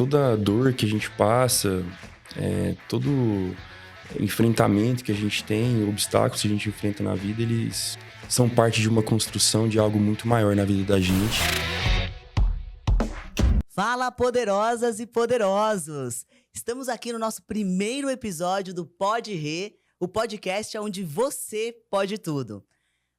toda a dor que a gente passa, todo enfrentamento que a gente tem, obstáculos que a gente enfrenta na vida, eles são parte de uma construção de algo muito maior na vida da gente. Fala, poderosas e poderosos! Estamos aqui no nosso primeiro episódio do Pode Rê, o podcast onde você pode tudo.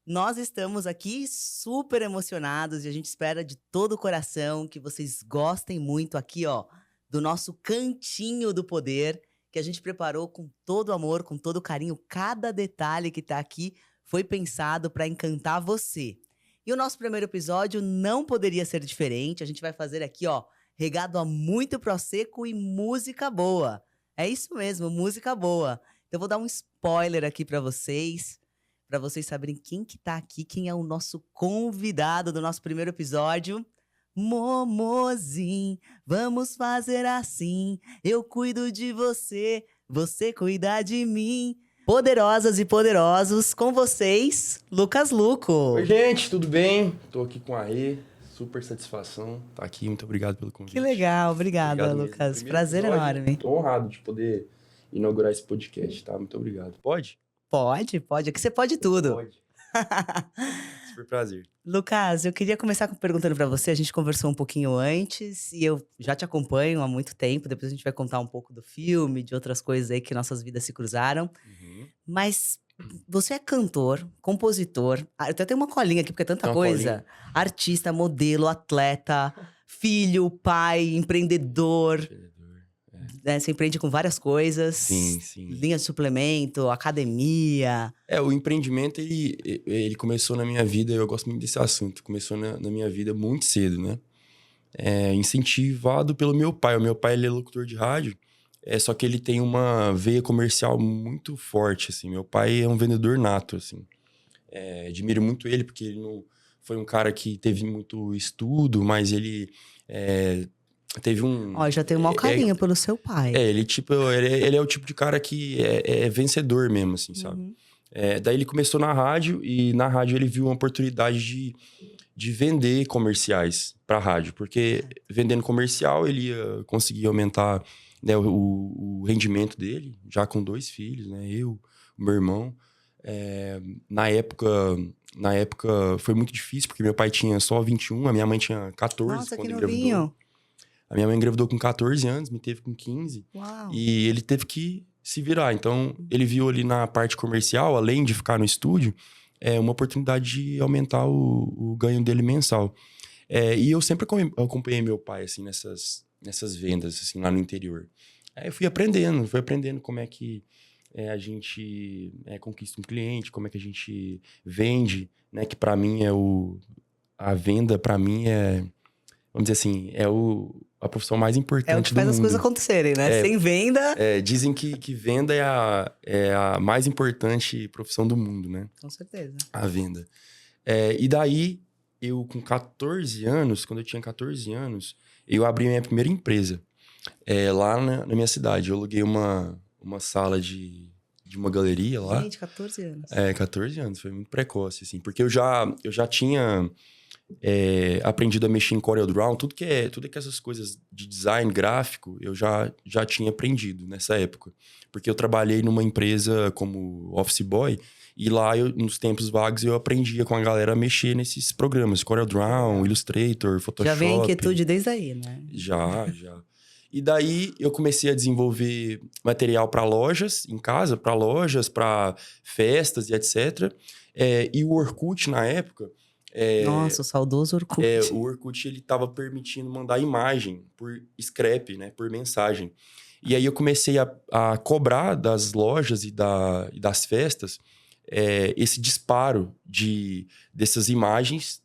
Nós estamos aqui super emocionados e a gente espera de todo o coração que vocês gostem muito aqui, ó, do nosso cantinho do poder, que a gente preparou com todo amor, com todo carinho. Cada detalhe que tá aqui foi pensado para encantar você. E o nosso primeiro episódio não poderia ser diferente. A gente vai fazer aqui, ó, regado a muito prosecco e música boa. É isso mesmo, música boa. Então eu vou dar um spoiler aqui para vocês saberem quem que tá aqui, quem é o nosso convidado do nosso primeiro episódio. Momozinho, vamos fazer assim. Eu cuido de você, você cuida de mim. Poderosas e poderosos, com vocês, Lucas Luco. Oi, gente, tudo bem? Tô aqui com a Rê, super satisfação tá aqui, muito obrigado pelo convite. Que legal, obrigada, Lucas. Prazer enorme. Tô honrado de poder inaugurar esse podcast, tá? Muito obrigado. Pode? Pode. Aqui você pode tudo. Pode. Super prazer. Lucas, eu queria começar perguntando pra você. A gente conversou um pouquinho antes e eu já te acompanho há muito tempo. Depois a gente vai contar um pouco do filme, de outras coisas aí que nossas vidas se cruzaram. Mas você é cantor, compositor. Eu até tenho uma colinha aqui, porque é tanta coisa. Colinha. Artista, modelo, atleta, filho, pai, empreendedor. Né? Você empreende com várias coisas. Sim. Linha de suplemento, academia. O empreendimento, ele começou na minha vida, eu gosto muito desse assunto, começou na minha vida muito cedo, né? Incentivado pelo meu pai. O meu pai, ele é locutor de rádio, só que ele tem uma veia comercial muito forte, assim. Meu pai é um vendedor nato, assim. Admiro muito ele, porque ele não foi um cara que teve muito estudo, mas ele teve um... Ó, já tenho um maior carinho pelo seu pai. Ele é o tipo de cara que é vencedor mesmo, assim, sabe? Daí ele começou na rádio, e na rádio ele viu uma oportunidade de vender comerciais pra rádio. Porque vendendo comercial, ele ia conseguir aumentar, né, o rendimento dele, já com 2 filhos, né? Eu, o meu irmão. Na época foi muito difícil, porque meu pai tinha só 21, a minha mãe tinha 14. Nossa, quando que engravidou. novinho. A minha mãe engravidou com 14 anos, me teve com 15. Uau. E ele teve que se virar. Então, ele viu ali na parte comercial, além de ficar no estúdio, uma oportunidade de aumentar o ganho dele mensal. E eu sempre acompanhei meu pai, assim, nessas vendas, assim, lá no interior. Aí eu fui aprendendo como é que a gente conquista um cliente, como é que a gente vende, né? Que pra mim a venda, pra mim vamos dizer assim, a profissão mais importante do mundo. É o que faz as coisas acontecerem, né? Sem venda... Dizem que venda é a mais importante profissão do mundo, né? Com certeza. A venda. E daí, eu com 14 anos, quando eu tinha 14 anos, eu abri minha primeira empresa. Lá na minha cidade. Eu aluguei uma sala de uma galeria lá. Gente, 14 anos. 14 anos. Foi muito precoce, assim. Porque eu já tinha... aprendido a mexer em CorelDRAW, tudo que essas coisas de design gráfico, eu já tinha aprendido nessa época. Porque eu trabalhei numa empresa como office boy, e lá, nos tempos vagos, eu aprendia com a galera a mexer nesses programas, CorelDRAW, Illustrator, Photoshop. Já vem inquietude desde aí, né? Já. E daí, eu comecei a desenvolver material para lojas, em casa, para lojas, para festas e etc. E o Orkut, na época... Nossa, o saudoso Orkut. O Orkut, ele tava permitindo mandar imagem por scrap, né? Por mensagem. E aí eu comecei a cobrar das lojas e das festas esse disparo dessas imagens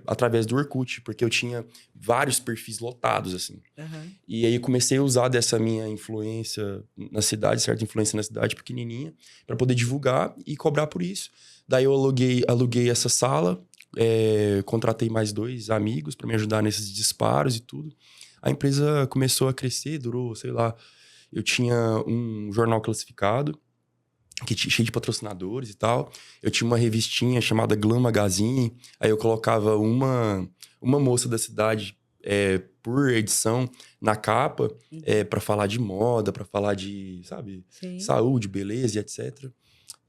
através do Orkut, porque eu tinha vários perfis lotados, assim. Uhum. E aí eu comecei a usar dessa minha influência na cidade, certa influência na cidade pequenininha, para poder divulgar e cobrar por isso. Daí eu aluguei essa sala, contratei mais 2 amigos para me ajudar nesses disparos e tudo. A empresa começou a crescer, durou, sei lá... Eu tinha um jornal classificado, cheio de patrocinadores e tal. Eu tinha uma revistinha chamada Glam Magazine. Aí eu colocava uma moça da cidade por edição na capa, para falar de moda, para falar de, sabe, Sim. saúde, beleza e etc.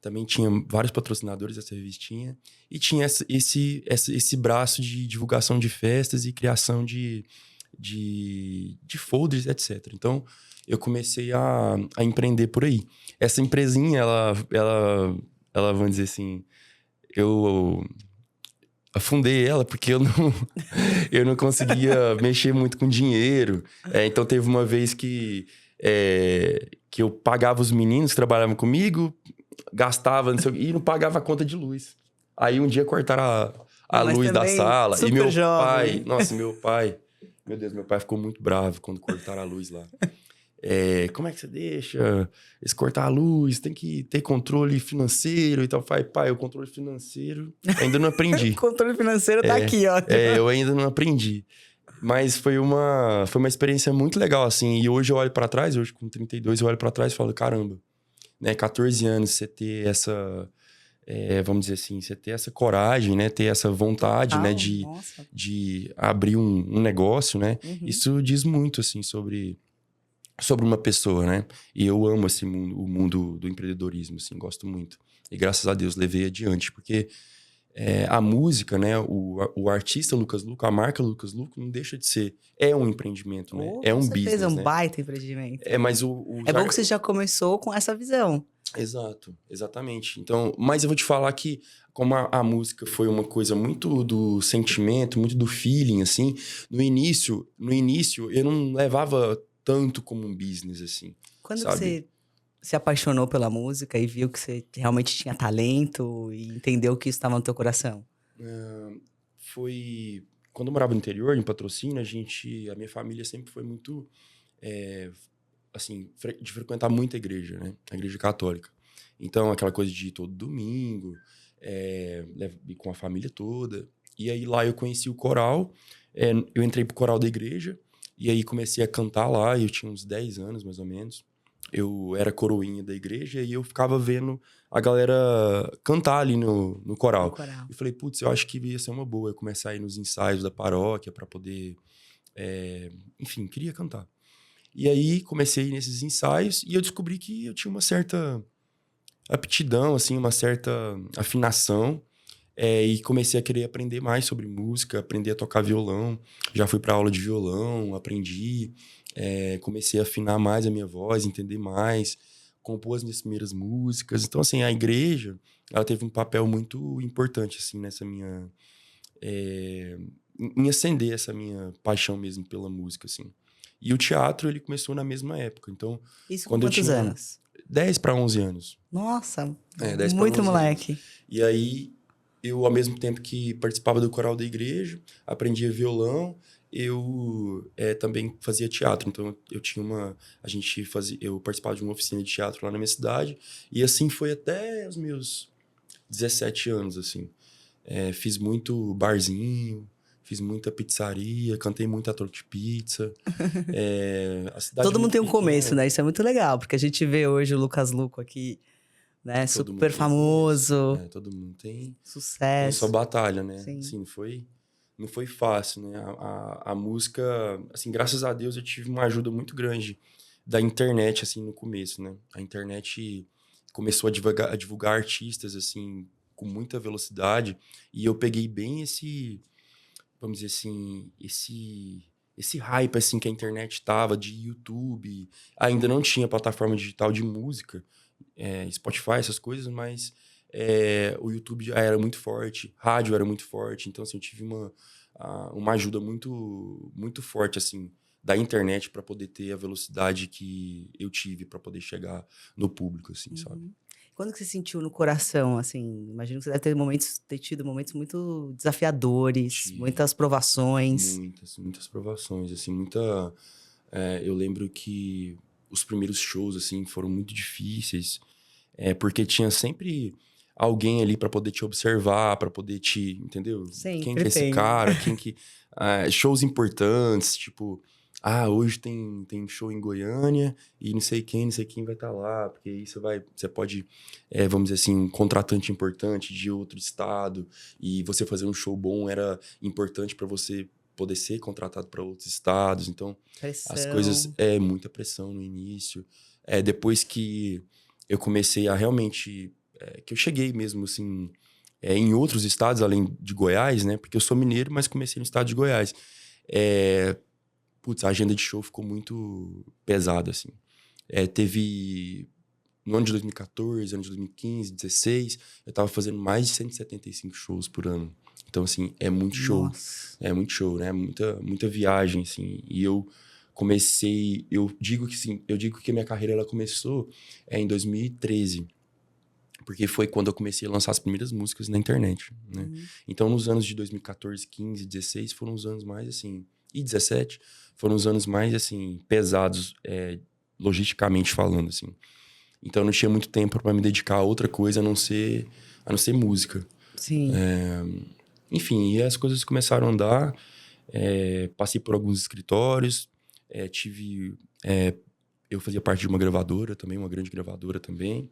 Também tinha vários patrocinadores dessa revistinha. E tinha esse braço de divulgação de festas e criação de folders, etc. Então, eu comecei a empreender por aí. Essa empresinha, ela, vamos dizer assim, eu afundei ela porque eu não conseguia mexer muito com dinheiro. Então, teve uma vez que eu pagava os meninos que trabalhavam comigo, gastava, não sei, e não pagava a conta de luz. Aí, um dia, cortaram a luz da sala. E meu pai... Nossa, meu pai... Meu Deus, meu pai ficou muito bravo quando cortaram a luz lá. Como é que você deixa eles cortar a luz? Tem que ter controle financeiro e tal. Pai, o controle financeiro ainda não aprendi. O controle financeiro tá aqui, ó. Eu ainda não aprendi. Mas foi uma experiência muito legal, assim. E hoje eu olho pra trás, hoje com 32, eu olho pra trás e falo, caramba, né? 14 anos, você ter essa... vamos dizer assim, você ter essa coragem, né? Ter essa vontade, né? De abrir um negócio, né? Uhum. Isso diz muito, assim, sobre uma pessoa, né? E eu amo esse mundo, o mundo do empreendedorismo, assim, gosto muito. E graças a Deus levei adiante, porque a música, né? O artista Lucas Luco, a marca Lucas Luco não deixa de ser... É um empreendimento, né? É um business, fez um né? baita empreendimento. Mas É bom que você já começou com essa visão. Exato, exatamente. Então, mas eu vou te falar que como a música foi uma coisa muito do sentimento, muito do feeling, assim, no início eu não levava tanto como um business, assim. Quando sabe? você se apaixonou pela música e viu que você realmente tinha talento e entendeu que isso estava no teu coração? Foi... Quando eu morava no interior, em Patrocínio, a minha família sempre foi muito... assim, de frequentar muito a igreja, né? A igreja católica. Então, aquela coisa de ir todo domingo, ir com a família toda. E aí, lá eu conheci o coral, eu entrei pro coral da igreja, e aí comecei a cantar lá, eu tinha uns 10 anos, mais ou menos. Eu era coroinha da igreja, e eu ficava vendo a galera cantar ali no coral. E falei, putz, eu acho que ia ser uma boa eu começar a ir nos ensaios da paróquia para poder... enfim, queria cantar. E aí, comecei a ir nesses ensaios e eu descobri que eu tinha uma certa aptidão, assim, uma certa afinação. E comecei a querer aprender mais sobre música, aprender a tocar violão. Já fui para aula de violão, aprendi. Comecei a afinar mais a minha voz, entender mais. Compor as minhas primeiras músicas. Então, assim, a igreja, ela teve um papel muito importante, assim, nessa minha... em acender essa minha paixão mesmo pela música, assim. E o teatro, ele começou na mesma época. Então, isso quando com quantos anos? 10 para 11 anos. Nossa, 10 muito moleque. Anos. E aí, eu, ao mesmo tempo que participava do coral da igreja, aprendia violão, eu também fazia teatro. Então, eu participava de uma oficina de teatro lá na minha cidade. E assim foi até os meus 17 anos, assim. Fiz muito barzinho, fiz muita pizzaria, cantei muito ator de pizza. A cidade todo mundo tem um começo, né? Isso é muito legal, porque a gente vê hoje o Lucas Luco aqui, né? Super famoso. Todo mundo tem sucesso. Tem sua batalha, né? Sim. Assim, não foi fácil, né? A música, assim, graças a Deus eu tive uma ajuda muito grande da internet, assim, no começo, né? A internet começou a divulgar artistas, assim, com muita velocidade, e eu peguei bem vamos dizer assim, esse hype, assim, que a internet tava, de YouTube. Ainda não tinha plataforma digital de música, Spotify, essas coisas, mas o YouTube já era muito forte, rádio era muito forte, então, assim, eu tive uma ajuda muito, muito forte, assim, da internet para poder ter a velocidade que eu tive para poder chegar no público, assim, sabe? Quando que você sentiu no coração, assim? Imagino que você deve ter tido momentos muito desafiadores, muitas provações. Muitas provações, assim, eu lembro que os primeiros shows, assim, foram muito difíceis, porque tinha sempre alguém ali para poder te observar, para poder entendeu? Sempre quem que é esse cara? Shows importantes, tipo... hoje tem show em Goiânia e não sei quem vai estar lá, porque aí você pode, vamos dizer assim, um contratante importante de outro estado, e você fazer um show bom era importante para você poder ser contratado para outros estados. Então, Pressão. as coisas... muita pressão no início. Depois que eu comecei a realmente... que eu cheguei mesmo, assim... em outros estados, além de Goiás, né? Porque eu sou mineiro, mas comecei no estado de Goiás. A agenda de show ficou muito pesada, assim. Teve... No ano de 2014, ano de 2015, 2016, eu tava fazendo mais de 175 shows por ano. Então, assim, é muito show. Nossa. É muito show, né? Muita viagem, assim. E eu comecei... Eu digo que a minha carreira ela começou em 2013. Porque foi quando eu comecei a lançar as primeiras músicas na internet, né? Então, nos anos de 2014, 15, 16, foram os anos mais, assim... E 17, foram os anos mais, assim, pesados, logisticamente falando, assim. Então, eu não tinha muito tempo para me dedicar a outra coisa a não ser música. Sim. Enfim, e as coisas começaram a andar. Passei por alguns escritórios. Eu fazia parte de uma gravadora também, uma grande gravadora também.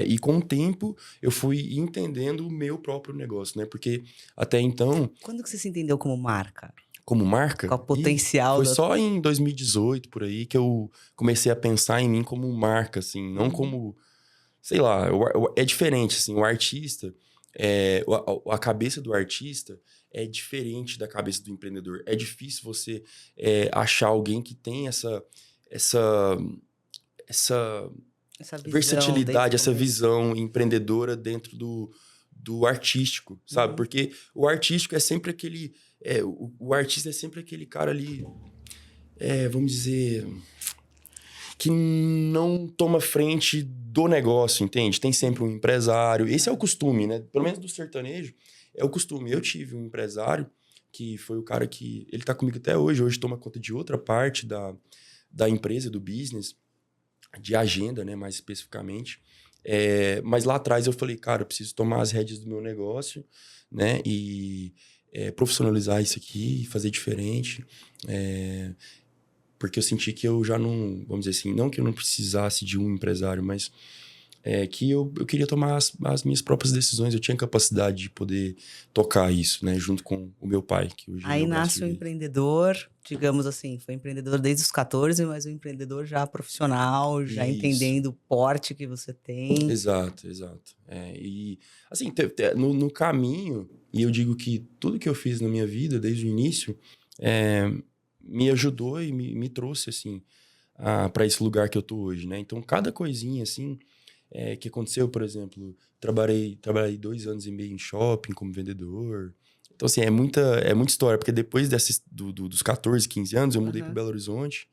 E com o tempo, eu fui entendendo o meu próprio negócio, né? Porque até então... Quando que você se entendeu como marca? Como marca? Qual o potencial? Foi só em 2018, por aí, que eu comecei a pensar em mim como marca, assim. Não como... Sei lá, é diferente, assim. O artista... a cabeça do artista é diferente da cabeça do empreendedor. É difícil você achar alguém que tem essa versatilidade, essa visão empreendedora dentro do artístico, sabe? Porque o artístico é sempre aquele... o artista é sempre aquele cara ali, vamos dizer, que não toma frente do negócio, entende? Tem sempre um empresário. Esse é o costume, né? Pelo menos do sertanejo, é o costume. Eu tive um empresário que foi o cara que... Ele tá comigo até hoje. Hoje toma conta de outra parte da empresa, do business, de agenda, né? Mais especificamente. Mas lá atrás eu falei, cara, eu preciso tomar as rédeas do meu negócio, né? E profissionalizar isso aqui, fazer diferente. Porque eu senti que eu já não... Vamos dizer assim, não que eu não precisasse de um empresário, mas que eu queria tomar as minhas próprias decisões. Eu tinha capacidade de poder tocar isso, né? Junto com o meu pai, que hoje Aí nasce um empreendedor, digamos assim, foi empreendedor desde os 14, mas um empreendedor já profissional, já entendendo o porte que você tem. Exato. E, assim, no caminho, e eu digo que tudo que eu fiz na minha vida, desde o início, me ajudou e me trouxe, assim, para esse lugar que eu tô hoje, né? Então, cada coisinha, assim... que aconteceu, por exemplo, trabalhei 2 anos e meio em shopping como vendedor. Então, assim, é muita história, porque depois dos 14, 15 anos, eu mudei para Belo Horizonte,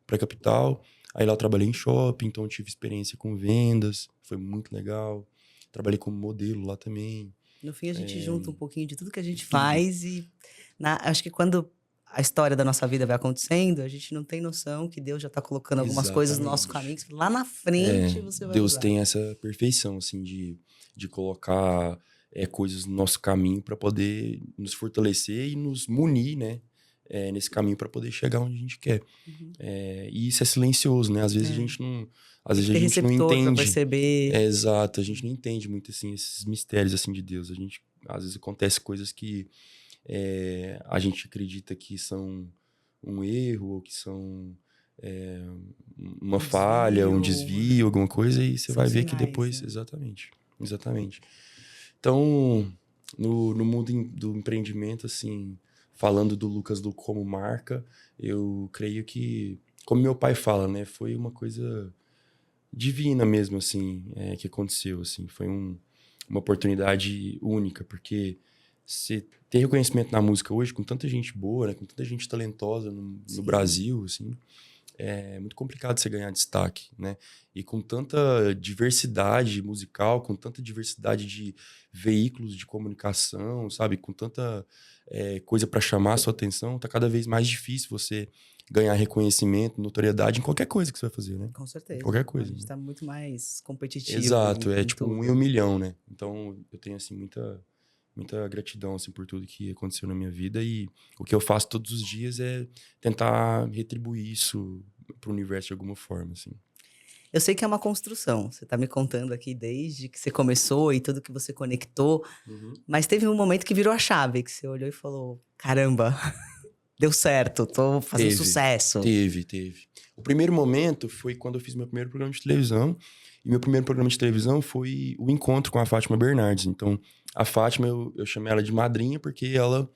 para capital. Aí lá eu trabalhei em shopping, então eu tive experiência com vendas, foi muito legal. Trabalhei como modelo lá também. No fim, a gente junta um pouquinho de tudo que a gente faz e acho que quando a história da nossa vida vai acontecendo, a gente não tem noção que Deus já está colocando algumas coisas no nosso caminho, que lá na frente você vai Deus usar. tem essa perfeição, assim, de colocar coisas no nosso caminho para poder nos fortalecer e nos munir, né? Nesse caminho para poder chegar onde a gente quer. E isso é silencioso, né? Às vezes a gente não... Às vezes a gente não entende. Pra perceber. Exato, a gente não entende muito, assim, esses mistérios, assim, de Deus. Às vezes acontece coisas que a gente acredita que são um erro ou que são uma falha, um desvio, alguma coisa, e você vai ver que depois... Né? Exatamente. Então, no mundo do empreendimento, assim, falando do Lucas Lu como marca, eu creio que, como meu pai fala, né, foi uma coisa divina mesmo, assim, que aconteceu, assim, foi uma oportunidade única, porque você ter reconhecimento na música hoje, com tanta gente boa, né, com tanta gente talentosa no Brasil, assim, é muito complicado você ganhar destaque, né? E com tanta diversidade musical, com tanta diversidade de veículos de comunicação, sabe? Com tanta coisa para chamar a sua atenção, tá cada vez mais difícil você ganhar reconhecimento, notoriedade em qualquer coisa que você vai fazer, né? Com certeza. Qualquer coisa. A gente tá muito mais competitivo. Exato, é tipo 1 em 1 milhão, né? Então, eu tenho, assim, muita gratidão, assim, por tudo que aconteceu na minha vida, e o que eu faço todos os dias é tentar retribuir isso pro universo de alguma forma, assim. Eu sei que é uma construção, você tá me contando aqui desde que você começou e tudo que você conectou, mas teve um momento que virou a chave, que você olhou e falou, caramba, deu certo, tô fazendo Teve, sucesso. Teve. O primeiro momento foi quando eu fiz meu primeiro programa de televisão. E meu primeiro programa de televisão foi o encontro com a Fátima Bernardes. Então, a Fátima, eu chamei ela de madrinha, porque ela,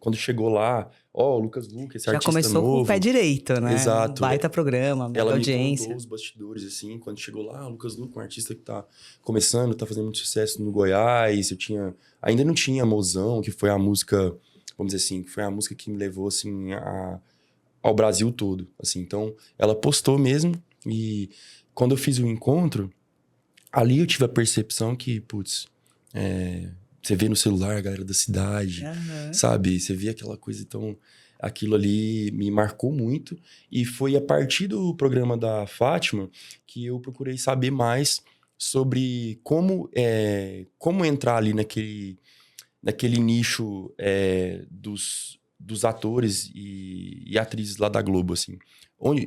quando chegou lá, o Lucas Luque, esse Já artista começou com o pé novo. direito, né? Exato. Baita programa, mega Ela me audiência. contou os bastidores, assim, quando chegou lá, o Lucas Luque, um artista que tá começando, tá fazendo muito sucesso no Goiás. Ainda não tinha Mozão, que foi a música, vamos dizer assim, que foi a música que me levou, assim, ao Brasil todo, assim. Então, ela postou mesmo, e quando eu fiz o encontro, ali eu tive a percepção que, putz, você vê no celular a galera da cidade, sabe? Você vê aquela coisa, então aquilo ali me marcou muito. E foi a partir do programa da Fátima que eu procurei saber mais sobre como entrar ali naquele nicho dos atores e atrizes lá da Globo, assim.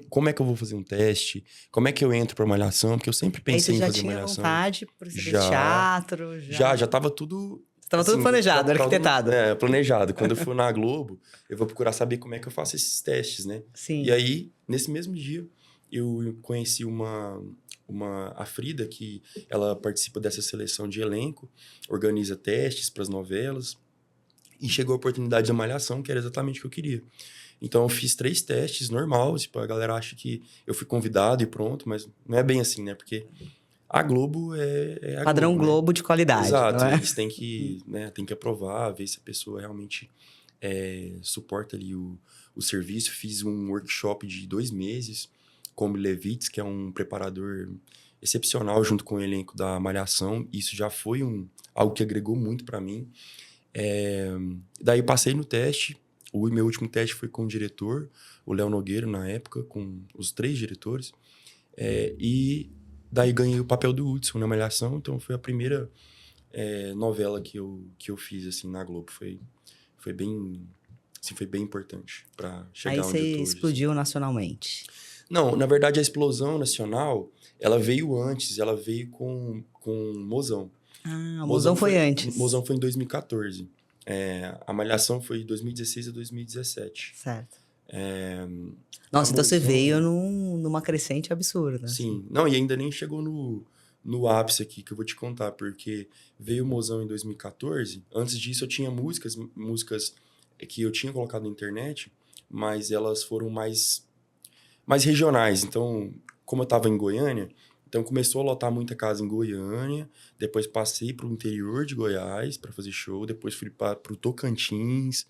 Como é que eu vou fazer um teste? Como é que eu entro pra Malhação? Porque eu sempre pensei em fazer Malhação. Aí você já tinha vontade por você Já. teatro? Já tava tudo... Tava tudo planejado, arquitetado. Planejado. Quando eu for na Globo, eu vou procurar saber como é que eu faço esses testes, né? Sim. E aí, nesse mesmo dia, eu conheci a Frida, que ela participa dessa seleção de elenco, organiza testes para as novelas, e chegou a oportunidade da Malhação, que era exatamente o que eu queria. Então, eu fiz 3 testes, normal, tipo, a galera acha que eu fui convidado e pronto, mas não é bem assim, né? Porque a Globo é a Padrão Globo, né? de qualidade, Exato, não é? eles têm que, né, tem que aprovar, ver se a pessoa realmente suporta ali o serviço. Fiz um workshop de 2 meses com o Levitz, que é um preparador excepcional junto com o elenco da Malhação. Isso já foi algo que agregou muito para mim. Daí passei no teste. O meu último teste foi com o diretor, o Léo Nogueira, na época, com os 3 diretores. E daí ganhei o papel do Hudson na Malhação. Então foi a primeira novela que eu fiz assim, na Globo. Foi bem, assim, foi bem importante para chegar onde eu tô hoje. Aí você explodiu nacionalmente. Não, na verdade a explosão nacional, ela veio antes. Ela veio com Mozão. Ah, o Mozão foi antes. Mozão foi em 2014. A Malhação foi de 2016 a 2017. Certo. Nossa, então você veio numa crescente absurda. Sim. Não, e ainda nem chegou no ápice aqui, que eu vou te contar, porque veio o Mozão em 2014. Antes disso, eu tinha músicas que eu tinha colocado na internet, mas elas foram mais regionais. Então, como eu tava em Goiânia, então começou a lotar muita casa em Goiânia, depois passei pro interior de Goiás para fazer show, depois fui pro Tocantins,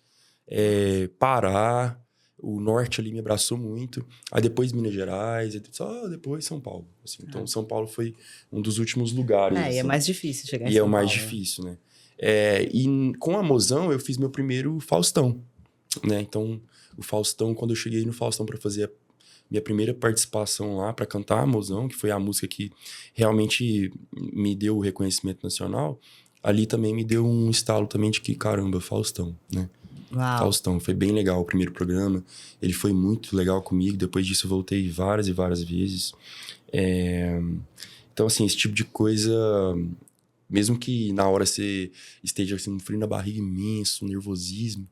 Pará, o norte ali me abraçou muito, aí depois Minas Gerais, só depois São Paulo. Assim. Então, São Paulo foi um dos últimos lugares. E assim. é mais difícil chegar em São Paulo. E é o mais difícil, né? E com a Mozão, eu fiz meu primeiro Faustão, né? Então, o Faustão, quando eu cheguei no Faustão para fazer minha primeira participação lá, para cantar a Mozão, que foi a música que realmente me deu o reconhecimento nacional, ali também me deu um estalo também de que, caramba, Faustão, né? Uau. Faustão, foi bem legal o primeiro programa, ele foi muito legal comigo, depois disso eu voltei várias e várias vezes. Então, assim, esse tipo de coisa, mesmo que na hora você esteja assim, um frio na barriga imenso, um nervosismo,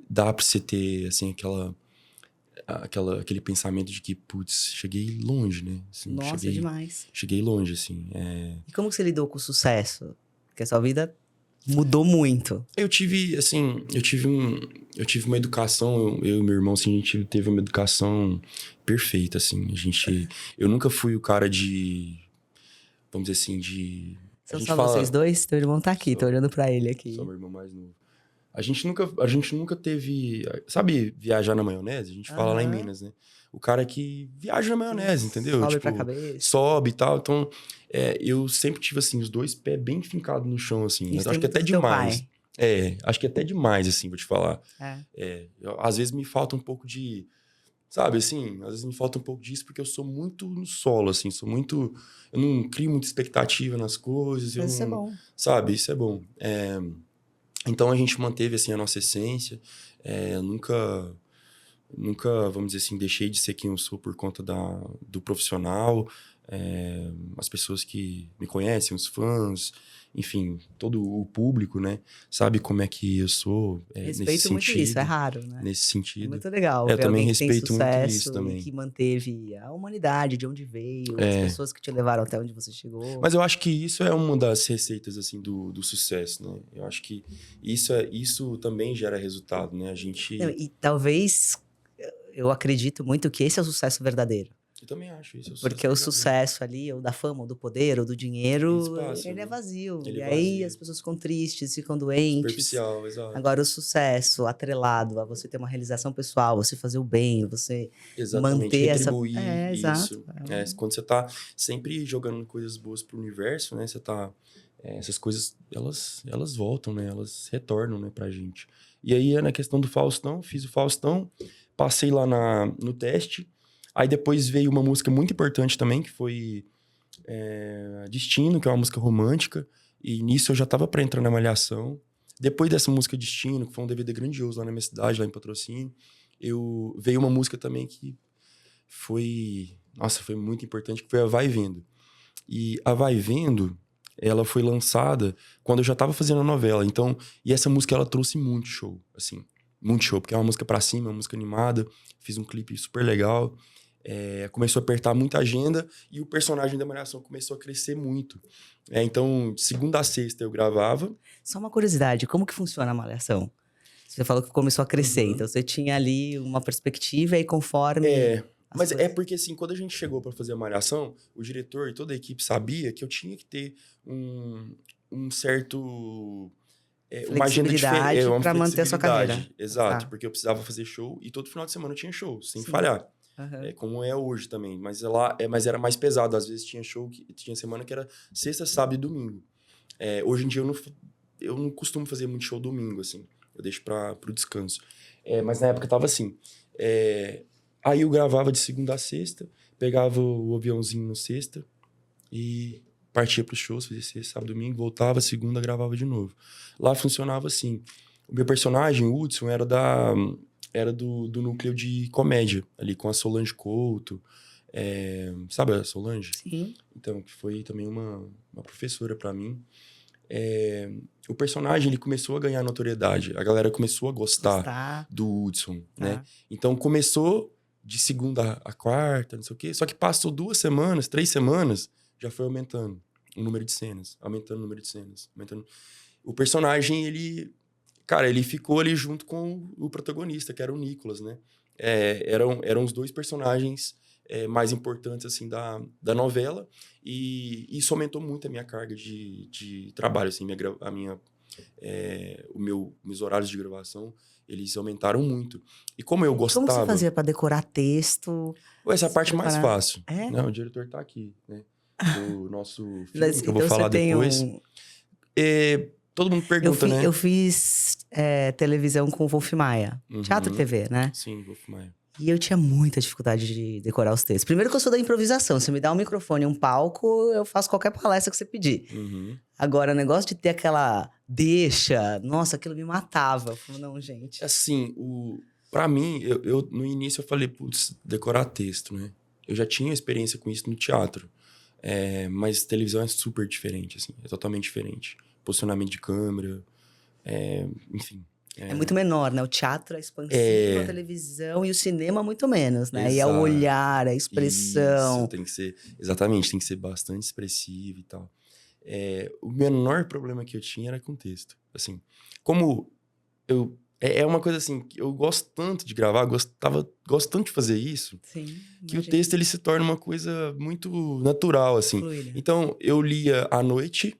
dá pra você ter, assim, aquele pensamento de que, putz, cheguei longe, né? Assim, Nossa, demais. Cheguei longe, assim. E como que você lidou com o sucesso? Porque a sua vida mudou muito. Eu tive uma educação, eu e meu irmão, assim, a gente teve uma educação perfeita, assim. Eu nunca fui o cara vamos dizer assim, São só vocês dois? Teu irmão tá aqui, tô olhando pra ele aqui. Sou meu irmão mais novo. A gente nunca teve... Sabe viajar na maionese? A gente fala lá em Minas, né? O cara que viaja na maionese, entendeu? Sobe pra cabeça. Sobe e tal. Então, eu sempre tive, assim, os 2 pés bem fincados no chão, assim. Isso acho que até demais. Pai. Acho que até demais, assim, vou te falar. Às vezes me falta um pouco de... Sabe, assim, às vezes me falta um pouco disso porque eu sou muito no solo, assim. Eu não crio muita expectativa nas coisas. Isso é bom. Sabe, isso é bom. Então, a gente manteve, assim, a nossa essência. Nunca, vamos dizer assim, deixei de ser quem eu sou por conta do profissional. as pessoas que me conhecem, os fãs, enfim, todo o público, né? Sabe como é que eu sou nesse Respeito muito sentido. isso, é raro, né? Nesse É sentido. muito legal Eu ver também alguém que tem respeito muito isso sucesso e também. que manteve a humanidade, de onde veio, as pessoas que te levaram até onde você chegou. Mas eu acho que isso é uma das receitas, assim, do sucesso, né? Eu acho que isso também gera resultado, né? A gente... Não, e talvez, eu acredito muito que esse é o sucesso verdadeiro. Eu também acho isso. Porque o sucesso ali, ou da fama, ou do poder, ou do dinheiro, ele é vazio. Ele E é aí vazio. as pessoas ficam tristes, ficam doentes. Superficial, exato. Agora, o sucesso atrelado a você ter uma realização pessoal, você fazer o bem, você Exatamente, manter essa... retribuir exato. isso. Quando você tá sempre jogando coisas boas pro universo, né? Você tá... essas coisas, elas voltam, né? Elas retornam, né, pra gente. E aí, na questão do Faustão, fiz o Faustão, passei lá no teste. Aí depois veio uma música muito importante também, que foi Destino, que é uma música romântica. E nisso eu já tava pra entrar na Malhação. Depois dessa música Destino, que foi um DVD grandioso lá na minha cidade, lá em Patrocínio, veio uma música também que foi muito importante, que foi a Vai Vendo. E a Vai Vendo, ela foi lançada quando eu já tava fazendo a novela. Então, e essa música, ela trouxe muito show, assim. Muito show, porque é uma música pra cima, é uma música animada. Fiz um clipe super legal. Começou a apertar muita agenda e o personagem da Malhação começou a crescer muito. Então, de segunda a sexta eu gravava. Só uma curiosidade, como que funciona a Malhação? Você falou que começou a crescer, então você tinha ali uma perspectiva e conforme... Mas é porque, assim, quando a gente chegou pra fazer a Malhação, o diretor e toda a equipe sabia que eu tinha que ter um certo... uma agenda diferente. Pra manter a sua carreira. Exato, porque eu precisava fazer show e todo final de semana eu tinha show, sem falhar. Como é hoje também. Mas mas era mais pesado. Às vezes tinha tinha semana que era sexta, sábado e domingo. Hoje em dia eu não costumo fazer muito show domingo, assim. Eu deixo pro descanso. Mas na época tava assim. Aí eu gravava de segunda a sexta, pegava o aviãozinho no sexta e partia pros shows, fazia sexta, sábado, domingo, voltava, segunda, gravava de novo. Lá funcionava assim. O meu personagem, o Hudson, era do núcleo de comédia, ali com a Solange Couto. Sabe a Solange? Sim. Então, que foi também uma professora pra mim. O personagem, ele começou a ganhar notoriedade. A galera começou a gostar do Hudson, né? Então, começou de segunda a quarta, não sei o quê. Só que passou 2 semanas, 3 semanas, já foi aumentando o número de cenas. Aumentando o número de cenas. Aumentando. O personagem, ele ficou ali junto com o protagonista, que era o Nicolas, né? Eram os 2 personagens mais importantes, assim, da novela. E isso aumentou muito a minha carga de trabalho, assim. Meus horários de gravação, eles aumentaram muito. E como eu gostava... Como você fazia pra decorar texto? Essa é a parte mais fácil. É? Não, o diretor tá aqui, né? Do nosso filme, que eu vou falar tem depois. Todo mundo pergunta, né? Eu fiz televisão com o Wolf Maia. Teatro e TV, né? Sim, Wolf Maia. E eu tinha muita dificuldade de decorar os textos. Primeiro que eu sou da improvisação. Se me dá um microfone e um palco, eu faço qualquer palestra que você pedir. Agora, o negócio de ter aquela deixa... Nossa, aquilo me matava. Eu falei, não, gente. Assim, pra mim, eu no início eu falei, putz, decorar texto, né? Eu já tinha experiência com isso no teatro. Mas televisão é super diferente, assim. É totalmente diferente. Posicionamento de câmera, enfim... É muito menor, né? O teatro é expansivo, a televisão e o cinema muito menos, né? Exato. E é o olhar, a expressão. Isso, tem que ser... Exatamente, tem que ser bastante expressivo e tal. O menor problema que eu tinha era com texto. Assim, como eu... É uma coisa assim, que eu gosto tanto de gravar, gosto tanto de fazer isso, Sim, que o texto ele se torna uma coisa muito natural, assim. Fluida. Então, eu lia à noite,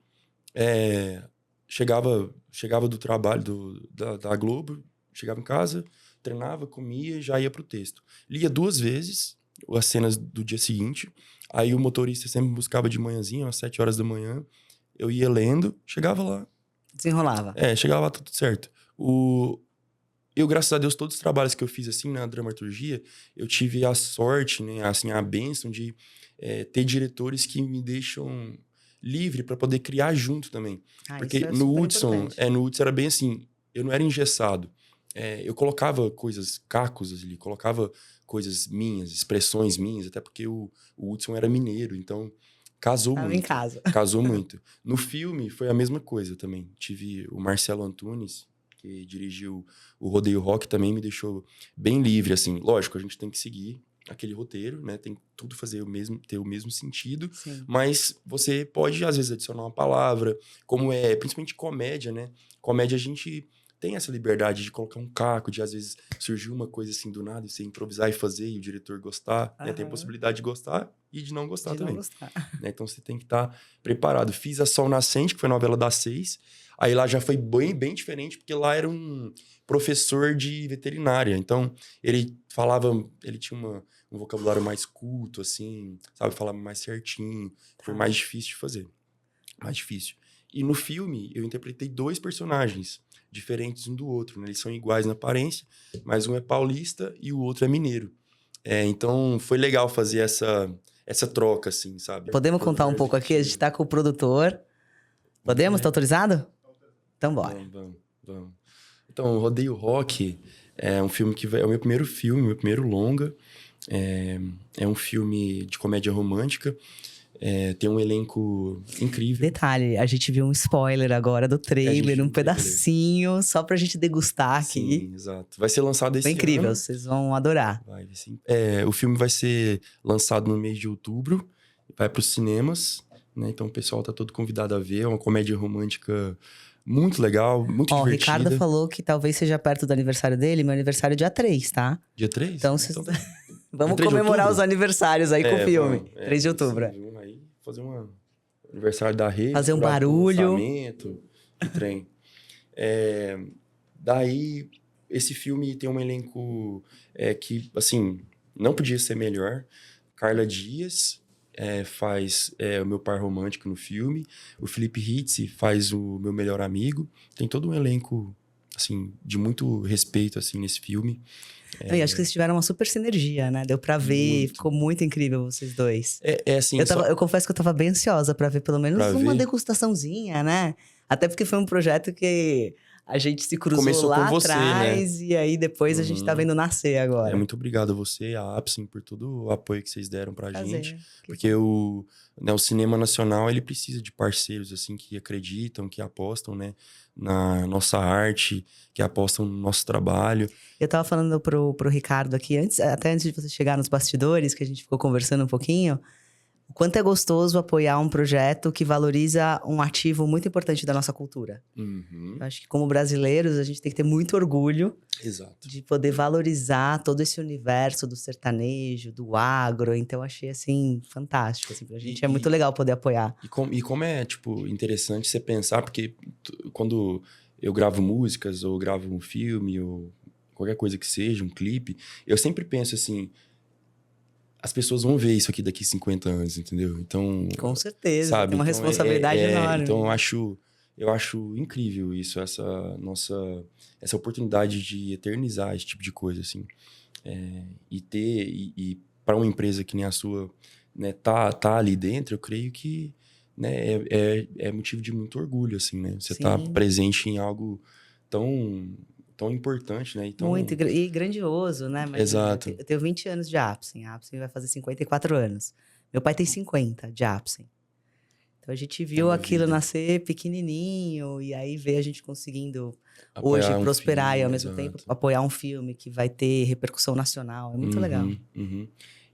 chegava do trabalho da Globo, chegava em casa, treinava, comia e já ia pro texto. Lia 2 vezes as cenas do dia seguinte, aí o motorista sempre me buscava de manhãzinha, às 7 horas da manhã, eu ia lendo, chegava lá. Desenrolava. Chegava lá tudo certo. Eu, graças a Deus, todos os trabalhos que eu fiz, assim, na dramaturgia, eu tive a sorte, né, assim, a bênção de ter diretores que me deixam livre para poder criar junto também. Porque no Hudson era bem assim, eu não era engessado. Eu colocava cacos ali, colocava coisas minhas, expressões minhas, até porque o Hudson era mineiro, então casou Tava em muito. casa. Casou muito. No filme foi a mesma coisa também. Tive o Marcelo Antunes, que dirigiu o Rodeio Rock, também me deixou bem livre, assim. Lógico, a gente tem que seguir aquele roteiro, né? Tem que tudo ter o mesmo sentido, Sim. mas você pode, às vezes, adicionar uma palavra, como é, principalmente comédia, né? Comédia a gente tem essa liberdade de colocar um caco, de às vezes surgir uma coisa assim do nada, e você improvisar e fazer, e o diretor gostar, né? Tem a possibilidade de gostar e de não gostar De não também. gostar. Né? Então você tem que estar preparado. Fiz a Sol Nascente, que foi a novela das 6. Aí lá já foi bem, bem diferente, porque lá era um professor de veterinária. Então ele tinha um vocabulário mais culto, assim, sabe? Falava mais certinho. Foi mais difícil de fazer. Mais difícil. E no filme, eu interpretei 2 personagens diferentes um do outro, né? Eles são iguais na aparência, mas um é paulista e o outro é mineiro. Então, foi legal fazer essa troca, assim, sabe? Podemos contar um pouco aqui? A gente tá com o produtor. Podemos? Tá autorizado? Então bora. Vamos. Então, Rodeio Rock é um filme é o meu primeiro filme, meu primeiro longa. É um filme de comédia romântica. Tem um elenco incrível. Detalhe, a gente viu um spoiler agora do trailer, um pedacinho, só pra gente degustar aqui. Sim, exato. Vai ser lançado esse Foi incrível, ano. vocês vão adorar. Vai, sim. O filme vai ser lançado no mês de outubro, vai para os cinemas, né? Então o pessoal tá todo convidado a ver. É uma comédia romântica muito legal, muito divertida. O Ricardo falou que talvez seja perto do aniversário dele. Meu aniversário é dia 3, tá? Dia 3? Então, vamos 3 de comemorar outubro? os aniversários aí com o filme. Vamos, 3 de outubro. Sim, aí fazer um aniversário da rede. Fazer um barulho. Lançamento, o trem. Daí, esse filme tem um elenco que, assim, não podia ser melhor. Carla Dias faz o meu par romântico no filme. O Felipe Ritz faz o meu melhor amigo. Tem todo um elenco, assim, de muito respeito, assim, nesse filme. Eu acho que vocês tiveram uma super sinergia, né? Deu pra ver, Muito. ficou muito incrível vocês dois. Assim... Eu confesso que eu tava bem ansiosa pra ver pelo menos uma degustaçãozinha, né? Até porque foi um projeto que a gente se cruzou Começou lá com você, atrás, né? E aí depois a gente tá vendo nascer agora. Muito obrigado a você, a Apsen, por todo o apoio que vocês deram pra gente. Que porque o cinema nacional, ele precisa de parceiros, assim, que acreditam, que apostam, né, na nossa arte, que apostam no nosso trabalho. Eu tava falando pro Ricardo aqui, até antes de você chegar nos bastidores, que a gente ficou conversando um pouquinho, o quanto é gostoso apoiar um projeto que valoriza um ativo muito importante da nossa cultura. Uhum. Eu acho que como brasileiros, a gente tem que ter muito orgulho de poder valorizar todo esse universo do sertanejo, do agro. Então, eu achei, assim, fantástico. Assim, pra gente é muito legal poder apoiar. E como é, tipo, interessante você pensar, porque quando eu gravo músicas, ou gravo um filme, ou qualquer coisa que seja, um clipe, eu sempre penso assim... As pessoas vão ver isso aqui daqui 50 anos, entendeu? Então... Com certeza, sabe? Tem uma então, responsabilidade enorme. Então, eu acho incrível isso, essa oportunidade de eternizar esse tipo de coisa, assim. E para uma empresa que nem a sua, né, tá ali dentro, eu creio que, né, é motivo de muito orgulho, assim, né? Você tá presente em algo tão importante, né? Muito, e grandioso, né? Mas, exato. Eu tenho 20 anos de Apsen. A Apsen vai fazer 54 anos. Meu pai tem 50 de Apsen. Então, a gente viu aquilo nascer pequenininho. E aí, ver a gente conseguindo hoje prosperar e, ao mesmo tempo, apoiar um filme que vai ter repercussão nacional. É muito legal.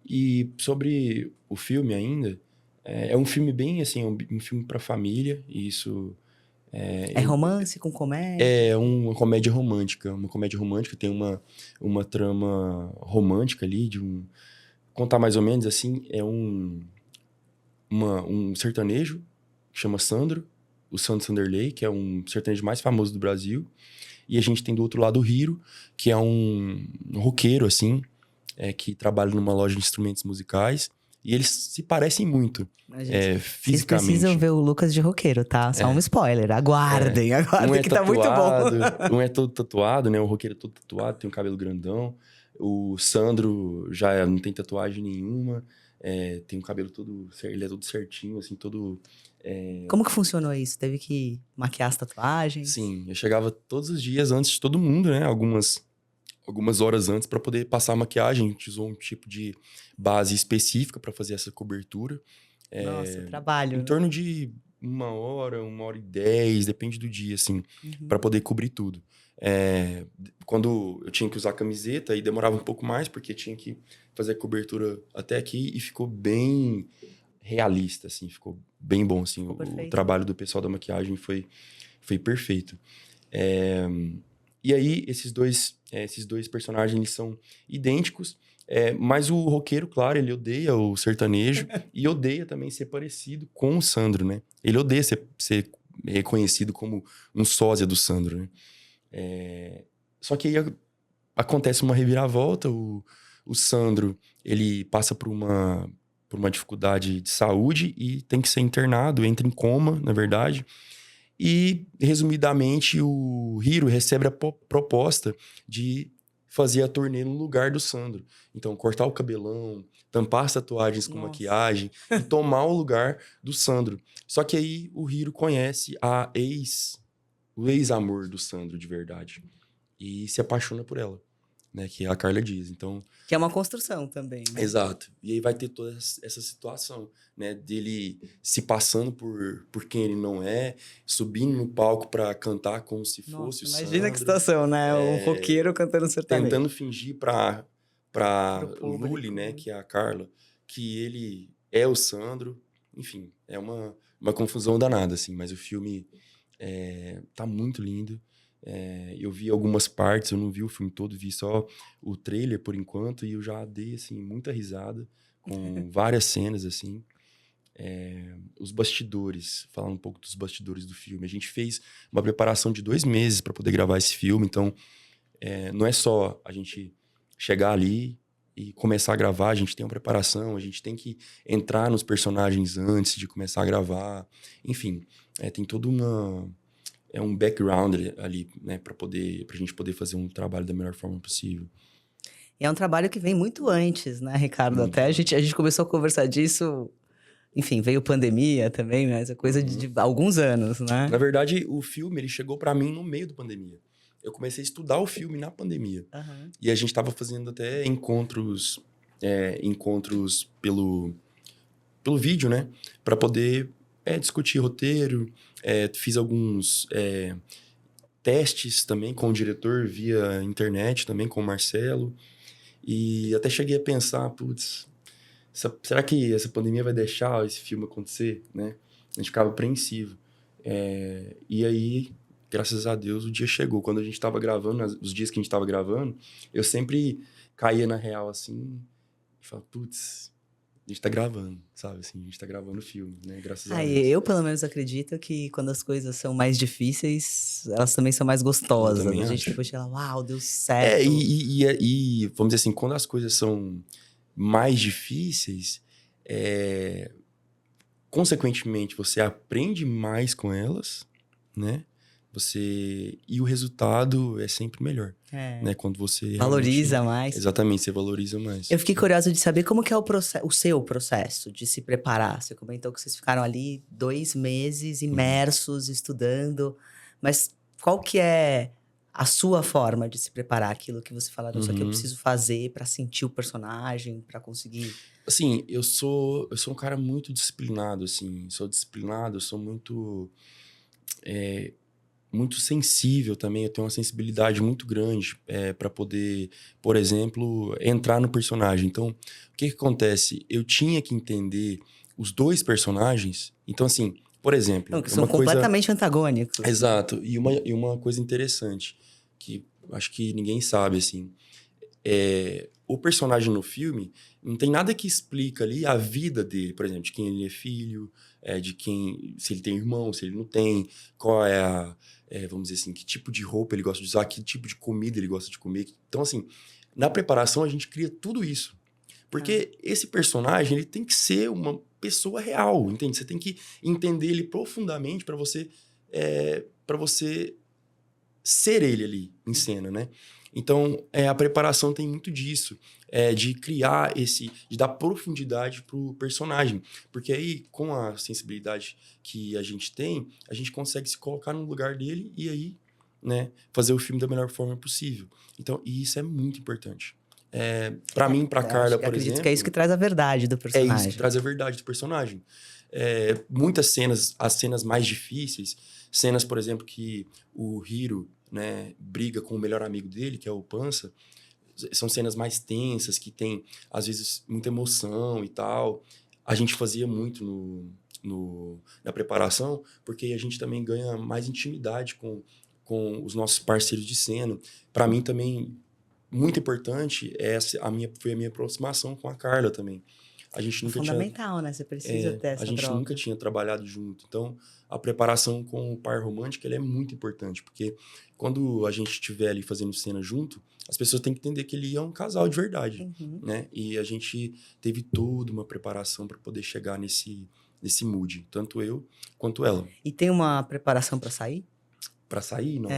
E sobre o filme ainda, é um filme bem, assim, um filme para família. E isso... É romance com comédia? É uma comédia romântica. Uma comédia romântica tem uma trama romântica ali, contar mais ou menos assim, é um sertanejo que chama Sandro, o Sandro Sanderley, que é um sertanejo mais famoso do Brasil. E a gente tem do outro lado o Hiro, que é um roqueiro, assim, que trabalha numa loja de instrumentos musicais. E eles se parecem muito, fisicamente. Vocês precisam ver o Lucas de roqueiro, tá? Só um spoiler. Aguardem que tá muito bom. Um é todo tatuado, né? O roqueiro é todo tatuado, tem um cabelo grandão. O Sandro já não tem tatuagem nenhuma. Tem um cabelo todo... Ele é todo certinho, assim, todo... Como que funcionou isso? Teve que maquiar as tatuagens? Sim, eu chegava todos os dias antes de todo mundo, né? Algumas algumas horas antes para poder passar a maquiagem. A gente usou um tipo de base específica para fazer essa cobertura. Nossa, trabalho, Em né? torno de 1 hora e 10, depende do dia, assim, para poder cobrir tudo. Quando eu tinha que usar camiseta, aí demorava um pouco mais, porque tinha que fazer a cobertura até aqui e ficou bem realista, assim, ficou bem bom, assim. O Perfeito. trabalho do pessoal da maquiagem foi perfeito. E aí, esses dois personagens, eles são idênticos, mas o roqueiro, claro, ele odeia o sertanejo e odeia também ser parecido com o Sandro, né? Ele odeia ser reconhecido como um sósia do Sandro, né? Só que aí acontece uma reviravolta, o Sandro, ele passa por uma dificuldade de saúde e tem que ser internado, entra em coma, na verdade. E, resumidamente, o Hiro recebe a proposta de fazer a turnê no lugar do Sandro. Então, cortar o cabelão, tampar as tatuagens com Nossa. maquiagem e tomar o lugar do Sandro. Só que aí o Hiro conhece o ex-amor do Sandro de verdade. E se apaixona por ela, né? Que é a Carla Dias. Então, Que é uma construção também, né? exato. E aí vai ter toda essa situação, né? Dele se passando por quem ele não é, subindo no palco pra cantar como se fosse Nossa, o imagina que Sandro, situação, né? O roqueiro cantando sertanejo. tentando fingir pra Pro público. Luli, né? Que é a Carla, que ele é o Sandro. Enfim, é uma confusão danada, assim. Mas o filme tá muito lindo. Eu vi algumas partes, eu não vi o filme todo, vi só o trailer por enquanto, e eu já dei, assim, muita risada com várias cenas, assim. Os bastidores, falando um pouco dos bastidores do filme. A gente fez uma preparação de 2 meses para poder gravar esse filme, então não é só a gente chegar ali e começar a gravar, a gente tem uma preparação, a gente tem que entrar nos personagens antes de começar a gravar. Enfim, tem toda um background ali, né, pra gente poder fazer um trabalho da melhor forma possível. E é um trabalho que vem muito antes, né, Ricardo? Muito Até a antes. gente começou a conversar disso. Enfim, veio pandemia também, mas é coisa de alguns anos, né? Na verdade, o filme, ele chegou pra mim no meio da pandemia. Eu comecei a estudar o filme na pandemia. Aham. E a gente tava fazendo até encontros pelo vídeo, né? Pra poder discutir roteiro. Fiz alguns testes também com o diretor via internet, também com o Marcelo. E até cheguei a pensar, putz, será que essa pandemia vai deixar esse filme acontecer, né? A gente ficava apreensivo. E aí, graças a Deus, o dia chegou. Quando a gente tava gravando, os dias que a gente tava gravando, eu sempre caía na real, assim, e falava, putz, a gente tá gravando, sabe? Assim, a gente tá gravando o filme, né? Graças a Deus. Eu, pelo menos, acredito que quando as coisas são mais difíceis, elas também são mais Eu gostosas. também A gente acho. depois fala, uau, deu certo. E vamos dizer assim, quando as coisas são mais difíceis, consequentemente, você aprende mais com elas, né? E o resultado é sempre melhor, né? Quando você Valoriza mais. Exatamente, você valoriza mais. Eu fiquei curiosa de saber como que é o seu processo de se preparar. Você comentou que vocês ficaram ali 2 meses imersos, estudando. Mas qual que é a sua forma de se preparar? Aquilo que você fala, isso aqui eu preciso fazer pra sentir o personagem, pra conseguir... Assim, eu sou um cara muito disciplinado, assim. Sou disciplinado, eu sou muito sensível também. Eu tenho uma sensibilidade muito grande para poder, por exemplo, entrar no personagem. Então, o que acontece? Eu tinha que entender os 2 personagens. Então, assim, por exemplo... Não, que são completamente antagônicos. Exato. E uma coisa interessante, que acho que ninguém sabe, assim... o personagem no filme não tem nada que explica ali a vida dele, por exemplo, de quem ele é filho, se ele tem irmão, se ele não tem, qual é vamos dizer assim, que tipo de roupa ele gosta de usar, que tipo de comida ele gosta de comer. Então, assim, na preparação a gente cria tudo isso. Porque esse personagem, ele tem que ser uma pessoa real, entende? Você tem que entender ele profundamente para você ser ele ali em cena, né? Então, a preparação tem muito disso, de criar de dar profundidade pro personagem. Porque aí, com a sensibilidade que a gente tem, a gente consegue se colocar no lugar dele e aí, né? Fazer o filme da melhor forma possível. Então, e isso é muito importante. Pra mim, pra Carla, por acredito exemplo... que é isso que traz a verdade do personagem. É isso que traz a verdade do personagem. Muitas cenas, as cenas mais difíceis, cenas, por exemplo, que o Hiro, né, briga com o melhor amigo dele, que é o Pança, são cenas mais tensas, que tem, às vezes, muita emoção e tal. A gente fazia muito na preparação, porque a gente também ganha mais intimidade com os nossos parceiros de cena. Para mim, também, muito importante, foi a minha aproximação com a Carla também. A gente nunca fundamental, né? Você precisa ter essa A gente troca. nunca tinha trabalhado junto. Então, a preparação com o par romântico, ela é muito importante. Porque quando a gente estiver ali fazendo cena junto, as pessoas têm que entender que ele é um casal de verdade, né? E a gente teve toda uma preparação para poder chegar nesse mood. Tanto eu quanto ela. E tem uma preparação para sair? Para sair, não.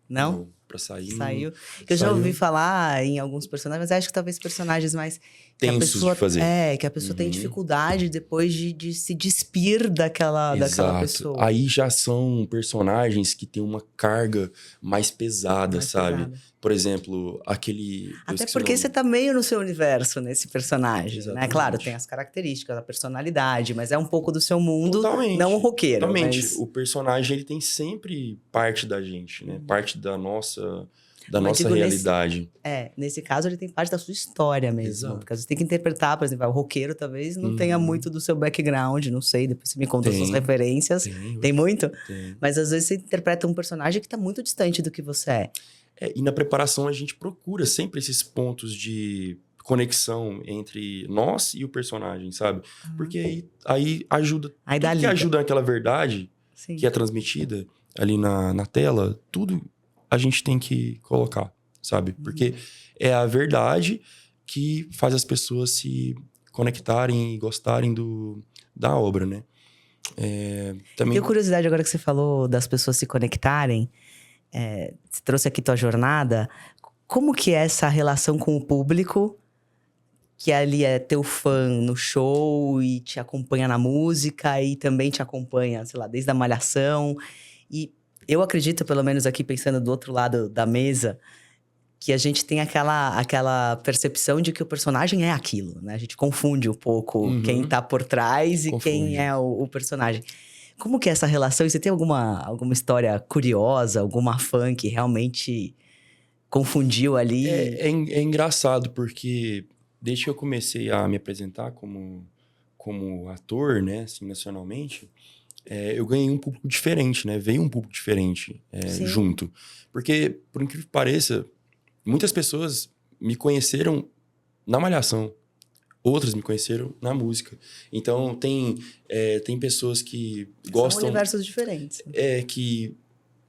Não? Para sair... Saiu. Eu já ouvi falar em alguns personagens, mas acho que talvez personagens mais... tensos de fazer. Que a pessoa tem dificuldade depois de se despir daquela pessoa. Aí já são personagens que têm uma carga mais pesada, sabe? Por exemplo, aquele... Até porque você tá meio no seu universo nesse personagem, Exatamente. né? Claro, tem as características, a personalidade, mas é um pouco do seu mundo, Totalmente, não o roqueiro. Totalmente. Mas... O personagem, ele tem sempre parte da gente, né? Parte da nossa realidade. Nesse caso ele tem parte da sua história mesmo. Exato. Porque você tem que interpretar, por exemplo, o roqueiro talvez não tenha muito do seu background, não sei, depois você me conta as suas referências. Tem muito? Tem. Mas às vezes você interpreta um personagem que tá muito distante do que você é. E na preparação a gente procura sempre esses pontos de conexão entre nós e o personagem, sabe? Porque aí ajuda. Aí tudo que ajuda naquela verdade que é transmitida ali na tela, tudo a gente tem que colocar, sabe? Porque é a verdade que faz as pessoas se conectarem e gostarem da obra, né? Também... Tenho curiosidade agora que você falou das pessoas se conectarem. Você trouxe aqui tua jornada. Como que é essa relação com o público, que ali é teu fã no show e te acompanha na música e também te acompanha, sei lá, desde a malhação. E eu acredito, pelo menos aqui pensando do outro lado da mesa, que a gente tem aquela percepção de que o personagem é aquilo, né? A gente confunde um pouco quem tá por trás e quem é o personagem. Como que é essa relação? E você tem alguma história curiosa, alguma fã que realmente confundiu ali? É engraçado, porque desde que eu comecei a me apresentar como ator, né, assim, nacionalmente, eu ganhei um público diferente, né? Veio um público diferente junto. Porque, por incrível que pareça, muitas pessoas me conheceram na malhação. Outras me conheceram na música. Então, tem pessoas que gostam... São universos diferentes. Que,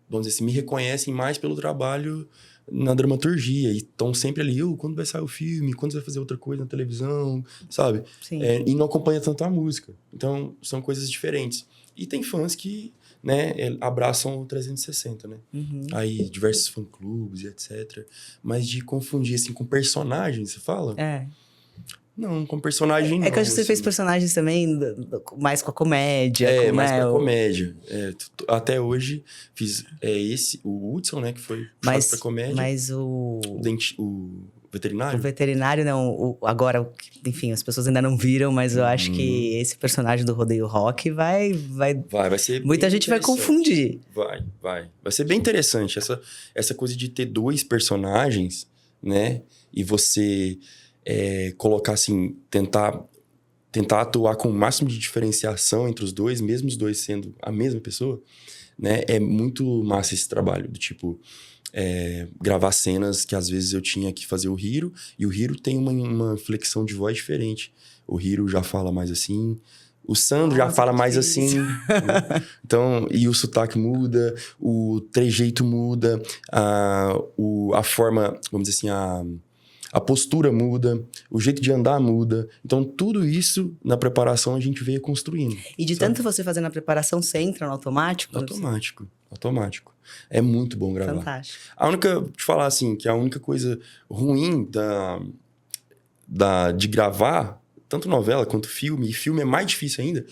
vamos dizer assim, me reconhecem mais pelo trabalho na dramaturgia. E estão sempre ali, quando vai sair o filme? Quando você vai fazer outra coisa na televisão? Sabe? Sim. E não acompanha tanto a música. Então, são coisas diferentes. E tem fãs que, né, abraçam o 360, né? Aí, diversos fã-clubes e etc. Mas de confundir, assim, com personagem, você fala? Não, com personagem não. É que eu acho que você fez personagens também mais com a comédia. Mais com a comédia. Até hoje fiz o Hudson, né? Que foi puxado pra comédia. Mas o veterinário? O veterinário, não. Agora, enfim, as pessoas ainda não viram, mas eu acho que esse personagem do Rodeio Rock vai ser muita gente vai confundir. Vai ser bem interessante. Essa coisa de ter dois personagens, né? E você... colocar assim, tentar atuar com o máximo de diferenciação entre os dois, mesmo os dois sendo a mesma pessoa, né? É muito massa esse trabalho, do tipo, gravar cenas que às vezes eu tinha que fazer o Hiro, e o Hiro tem uma inflexão de voz diferente. O Hiro já fala mais assim, o Sandro já fala mais assim. Então, e o sotaque muda, o trejeito muda, a forma, vamos dizer assim, a postura muda, o jeito de andar muda. Então, tudo isso, na preparação, a gente veio construindo. E de tanto você fazer na preparação, você entra no automático? Automático. É muito bom gravar. Fantástico. Te falar assim, que a única coisa ruim de gravar, tanto novela quanto filme, e filme é mais difícil ainda,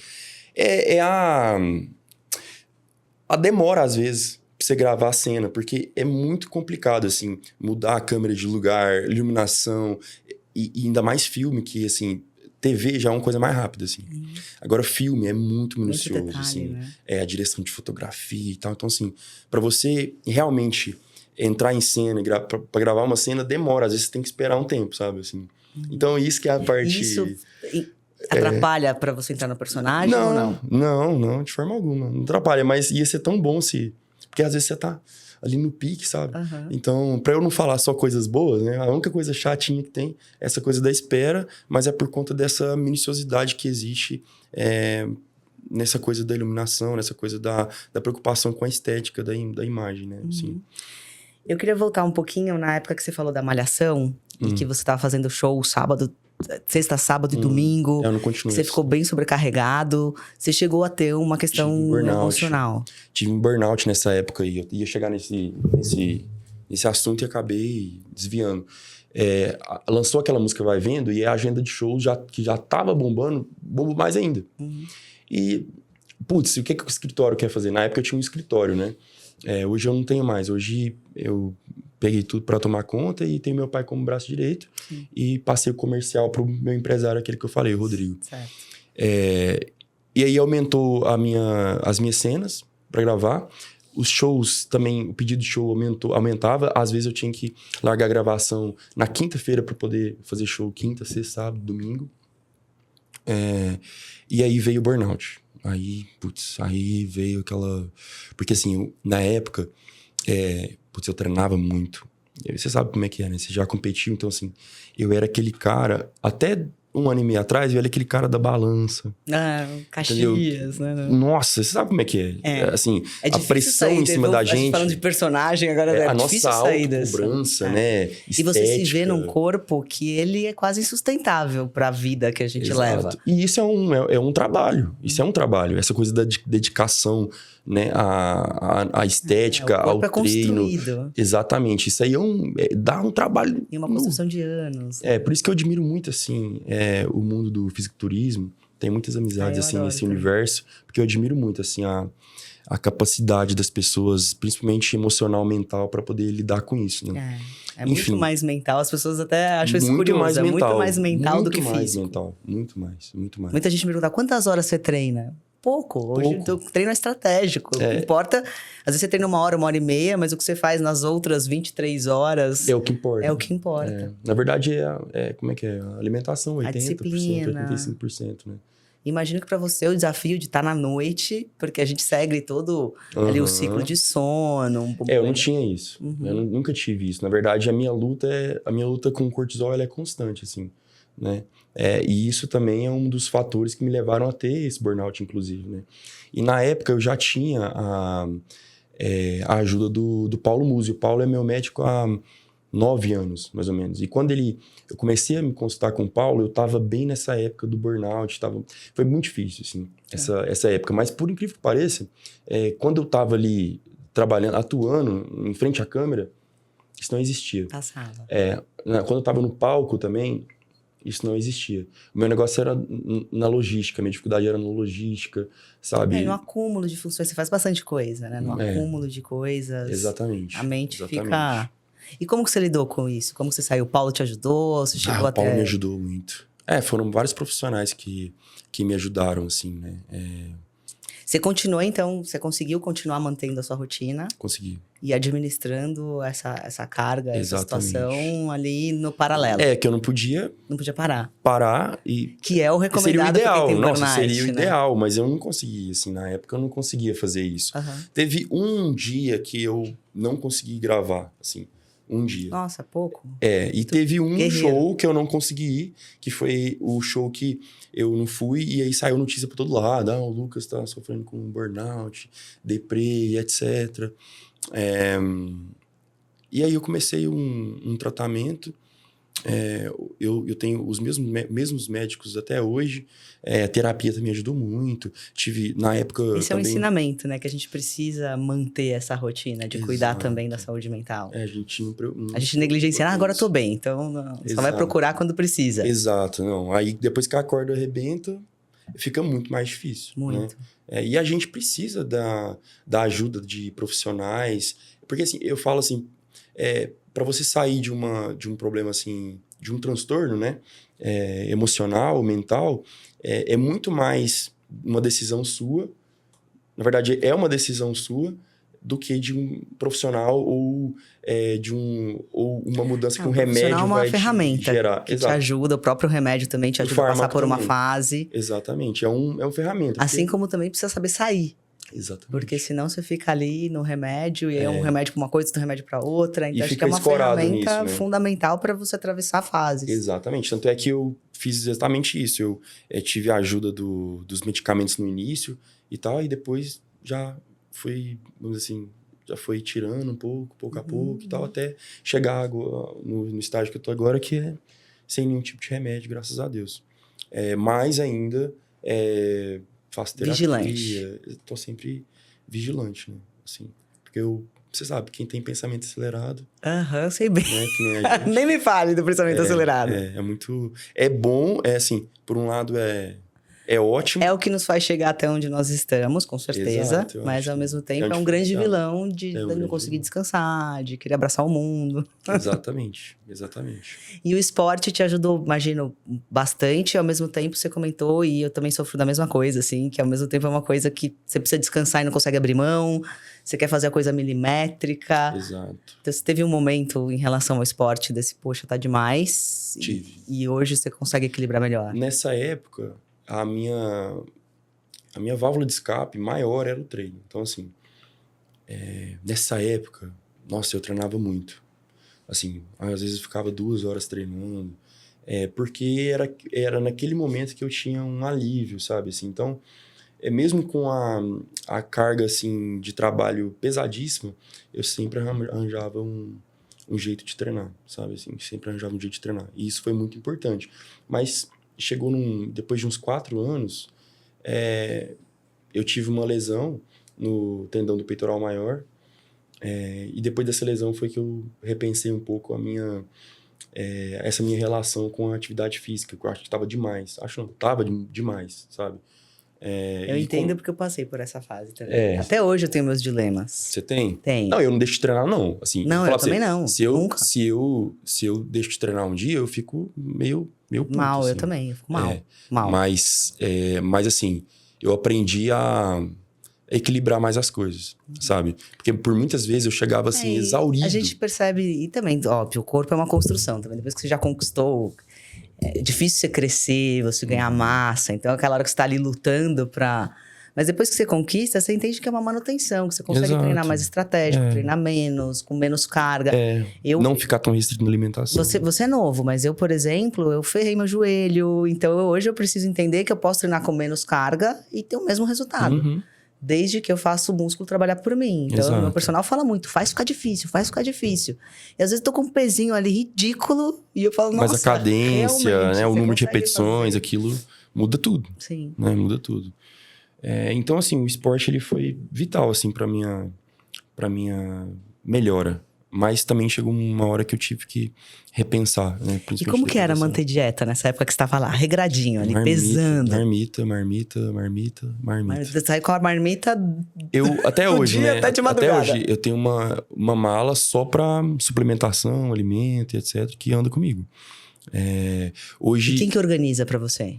a demora, às vezes. você gravar a cena, porque é muito complicado, assim, mudar a câmera de lugar, iluminação, e ainda mais filme, que, assim, TV já é uma coisa mais rápida, assim. Agora, filme é muito minucioso, detalhe, assim. né? A direção de fotografia e tal. Então, assim, pra você realmente entrar em cena, pra gravar uma cena, demora. Às vezes, você tem que esperar um tempo, sabe, assim. Então, isso que é a parte... Isso atrapalha pra você entrar no personagem ou não? Não, de forma alguma. Não atrapalha, mas ia ser tão bom se... Porque às vezes você tá ali no pique, sabe? Aham. Então, pra eu não falar só coisas boas, né? A única coisa chatinha que tem é essa coisa da espera, mas é por conta dessa minuciosidade que existe nessa coisa da iluminação, nessa coisa da preocupação com a estética da imagem, né? Assim. Eu queria voltar um pouquinho na época que você falou da Malhação e que você tava fazendo show sexta, sábado e domingo. Eu não continuo Você isso. ficou bem sobrecarregado. Você chegou a ter uma questão Tive um burnout. emocional. Tive um burnout nessa época aí. Eu ia chegar nesse assunto e acabei desviando. Lançou aquela música Vai Vendo e a agenda de shows que já tava bombando, bombou mais ainda. E, putz, o que o escritório quer fazer? Na época eu tinha um escritório, né? Hoje eu não tenho mais. Hoje eu peguei tudo para tomar conta e tenho meu pai como braço direito. E passei o comercial pro meu empresário, aquele que eu falei, o Rodrigo. Certo. E aí aumentou as minhas cenas para gravar. Os shows também, o pedido de show aumentava. Às vezes eu tinha que largar a gravação na quinta-feira para poder fazer show quinta, sexta, sábado, domingo. E aí veio o burnout. Aí veio aquela... Porque assim, na época, eu treinava muito. Você sabe como é que é, né? Você já competiu, então assim, eu era aquele cara... Até um ano e meio atrás, eu era aquele cara da balança. Caxias, né? Nossa, você sabe como é que é? Assim, a pressão em cima da gente... Falando de personagem, agora é a difícil nossa sair dessa. autocobrança, né? E você se vê Estética. num corpo que ele é quase insustentável para a vida que a gente leva. E isso é um trabalho. Isso é um trabalho. Essa coisa da dedicação, né? A estética, ao treino. Construído. Exatamente. Isso aí dá um trabalho. E uma construção de anos. Por isso que eu admiro muito, assim, o mundo do fisiculturismo. Tem muitas amizades, assim, nesse universo. Porque eu admiro muito, assim, a capacidade das pessoas, principalmente emocional, mental, para poder lidar com isso, né? Enfim, muito mais mental. As pessoas até acham isso curioso. É muito mais mental do que físico. Muito mais. Muita gente me pergunta, quantas horas você treina? Pouco. Hoje o treino é estratégico. Não importa. Às vezes você treina 1 hora, 1 hora e meia, mas o que você faz nas outras 23 horas... É o que importa. É o que importa. Na verdade, como é que é? A alimentação, 80%, disciplina. 85%, né? Imagino que para você o desafio de estar na noite, porque a gente segue todo ali o ciclo de sono. Eu não tinha isso. Eu nunca tive isso. Na verdade, a minha luta com o cortisol ela é constante, assim, né? E isso também é um dos fatores que me levaram a ter esse burnout, inclusive, né? E na época eu já tinha a ajuda do Paulo Musi. O Paulo é meu médico há 9 anos, mais ou menos. E quando eu comecei a me consultar com o Paulo, eu tava bem nessa época do burnout. Foi muito difícil, assim, essa época. Mas, por incrível que pareça, quando eu tava ali trabalhando, atuando em frente à câmera, isso não existia. Passava. Quando eu tava no palco também, isso não existia. O meu negócio era na logística, a minha dificuldade era na logística, sabe? No acúmulo de funções, você faz bastante coisa, né? No acúmulo de coisas. Exatamente. A mente fica... E como que você lidou com isso? Como que você saiu? O Paulo te ajudou? Você chegou o Paulo me ajudou muito. Foram vários profissionais que me ajudaram, assim, né? Você continuou, então, você conseguiu continuar mantendo a sua rotina? Consegui. E administrando essa carga, essa situação ali no paralelo. Que eu não podia... Não podia parar. Que é o recomendado. Seria o ideal. Tem Nossa, burnout, seria o ideal, mas eu não conseguia, assim, na época eu não conseguia fazer isso. Teve um dia que eu não consegui gravar, assim, um dia. Nossa, pouco. E teve um guerreiro. show que eu não consegui ir, que foi o show que eu não fui, e aí saiu notícia pra todo lado. O Lucas tá sofrendo com burnout, deprê, etc. E aí eu comecei um tratamento. Eu tenho os mesmos médicos até hoje. A terapia também ajudou muito. Tive, na época... Esse também... é um ensinamento, né? Que a gente precisa manter essa rotina de cuidar também da saúde mental. A gente a gente negligencia. Agora eu tô bem. Então, só vai procurar quando precisa. Exato. Não. Aí, depois que a corda arrebenta, fica muito mais difícil. Muito. Né? E a gente precisa da ajuda de profissionais, porque assim, eu falo assim, para você sair de um problema assim, de um transtorno, né, emocional, mental, é muito mais uma decisão sua, na verdade é uma decisão sua, do que de um profissional ou ou uma mudança que um remédio é uma vai ferramenta te gerar. que te ajuda, o próprio remédio também te ajuda a passar por uma fase. Exatamente, é uma ferramenta. Assim como também precisa saber sair. Exatamente. Porque senão você fica ali no remédio, e é um remédio para uma coisa, outro remédio para outra. Então acho que é uma ferramenta fundamental para você atravessar fases. Exatamente. Tanto é que eu fiz exatamente isso. Eu tive a ajuda dos medicamentos no início e tal, e depois já fui, vamos dizer assim, já foi tirando um pouco a pouco e tal, até chegar no estágio que eu tô agora, que é sem nenhum tipo de remédio, graças a Deus. Mais ainda, faço terapia. Vigilante. Tô sempre vigilante, né? Assim, porque você sabe, quem tem pensamento acelerado... Sei bem. Né, que nem a gente, nem me fale do pensamento acelerado. É muito... É bom, assim, por um lado é ótimo. É o que nos faz chegar até onde nós estamos, com certeza. Exato, mas ao mesmo tempo é um grande vilão de não conseguir vilão. Descansar, de querer abraçar o mundo. Exatamente. E o esporte te ajudou, imagino, bastante. Ao mesmo tempo, você comentou, e eu também sofro da mesma coisa, assim, que ao mesmo tempo é uma coisa que você precisa descansar e não consegue abrir mão. Você quer fazer a coisa milimétrica. Exato. Então, você teve um momento em relação ao esporte desse, poxa, tá demais. Tive. E hoje você consegue equilibrar melhor. Nessa época, a minha válvula de escape maior era o treino. Então, assim, nessa época, nossa, eu treinava muito. Assim, às vezes eu ficava 2 horas treinando. Porque era naquele momento que eu tinha um alívio, sabe? Assim, então, mesmo com a carga, assim, de trabalho pesadíssima, eu sempre arranjava um jeito de treinar, sabe? Assim, sempre arranjava um jeito de treinar. E isso foi muito importante. Mas chegou depois de uns 4 anos, eu tive uma lesão no tendão do peitoral maior. E depois dessa lesão foi que eu repensei um pouco essa minha relação com a atividade física, que eu acho que estava demais. Estava demais, sabe? Eu entendo porque eu passei por essa fase também. Até hoje eu tenho meus dilemas. Você tem? Tenho. Não, eu não deixo de treinar, não. Assim, não, eu também não. Nunca. Se eu deixo de treinar um dia, eu fico meio puto, mal, assim. Eu também. Eu fico mal. Mas assim, eu aprendi a equilibrar mais as coisas, sabe? Porque por muitas vezes eu chegava assim, exaurido. A gente percebe, e também, óbvio, o corpo é uma construção também. Depois que você já conquistou, é difícil você crescer, você ganhar massa. Então, aquela hora que você tá ali lutando pra... Mas depois que você conquista, você entende que é uma manutenção, que você consegue treinar mais estratégico, treinar menos, com menos carga. Não ficar tão restrito na alimentação. Você é novo, mas eu, por exemplo, eu ferrei meu joelho. Então, hoje eu preciso entender que eu posso treinar com menos carga e ter o mesmo resultado. Uhum. Desde que eu faça o músculo trabalhar por mim. Então, o meu personal fala muito, faz ficar difícil. E às vezes eu tô com um pezinho ali ridículo e eu falo, nossa, mas a cadência, né, o número de repetições, fazer. Aquilo muda tudo. Sim. Né, muda tudo. Então, assim, o esporte ele foi vital, assim, pra minha melhora. Mas também chegou uma hora que eu tive que repensar, né? E como que era manter dieta nessa época que você estava lá, regradinho ali, pesando? Marmita. Você sai com a marmita até hoje, dia, né? até de madrugada. Até hoje eu tenho uma mala só pra suplementação, alimento e etc, que anda comigo. Hoje... E quem que organiza pra você?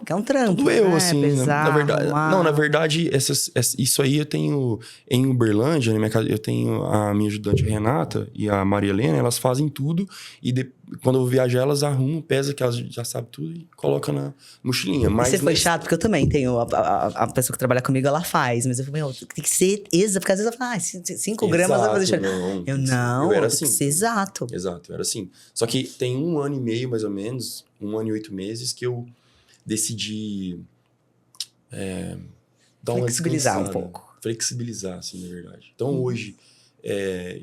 Que é um trampo, tudo eu, né? assim, Pesar, na verdade. arrumar. Não, na verdade, isso aí eu tenho em Uberlândia, na minha casa, eu tenho a minha ajudante Renata e a Maria Helena, elas fazem tudo e quando eu vou viajar, elas arrumam, pesa que elas já sabem tudo e colocam na mochilinha. Mas e você foi chato? Porque eu também tenho, a pessoa que trabalha comigo, ela faz, mas eu falei, tem que ser exato, porque às vezes ela fala, 5 gramas vai fazer Eu era assim. Tem que ser exato. Exato, eu era assim. Só que tem 1 ano e meio, mais ou menos, 1 ano e 8 meses, que eu decidi dar uma flexibilizar descansada. um pouco. Flexibilizar, assim, na verdade. Então, hoje,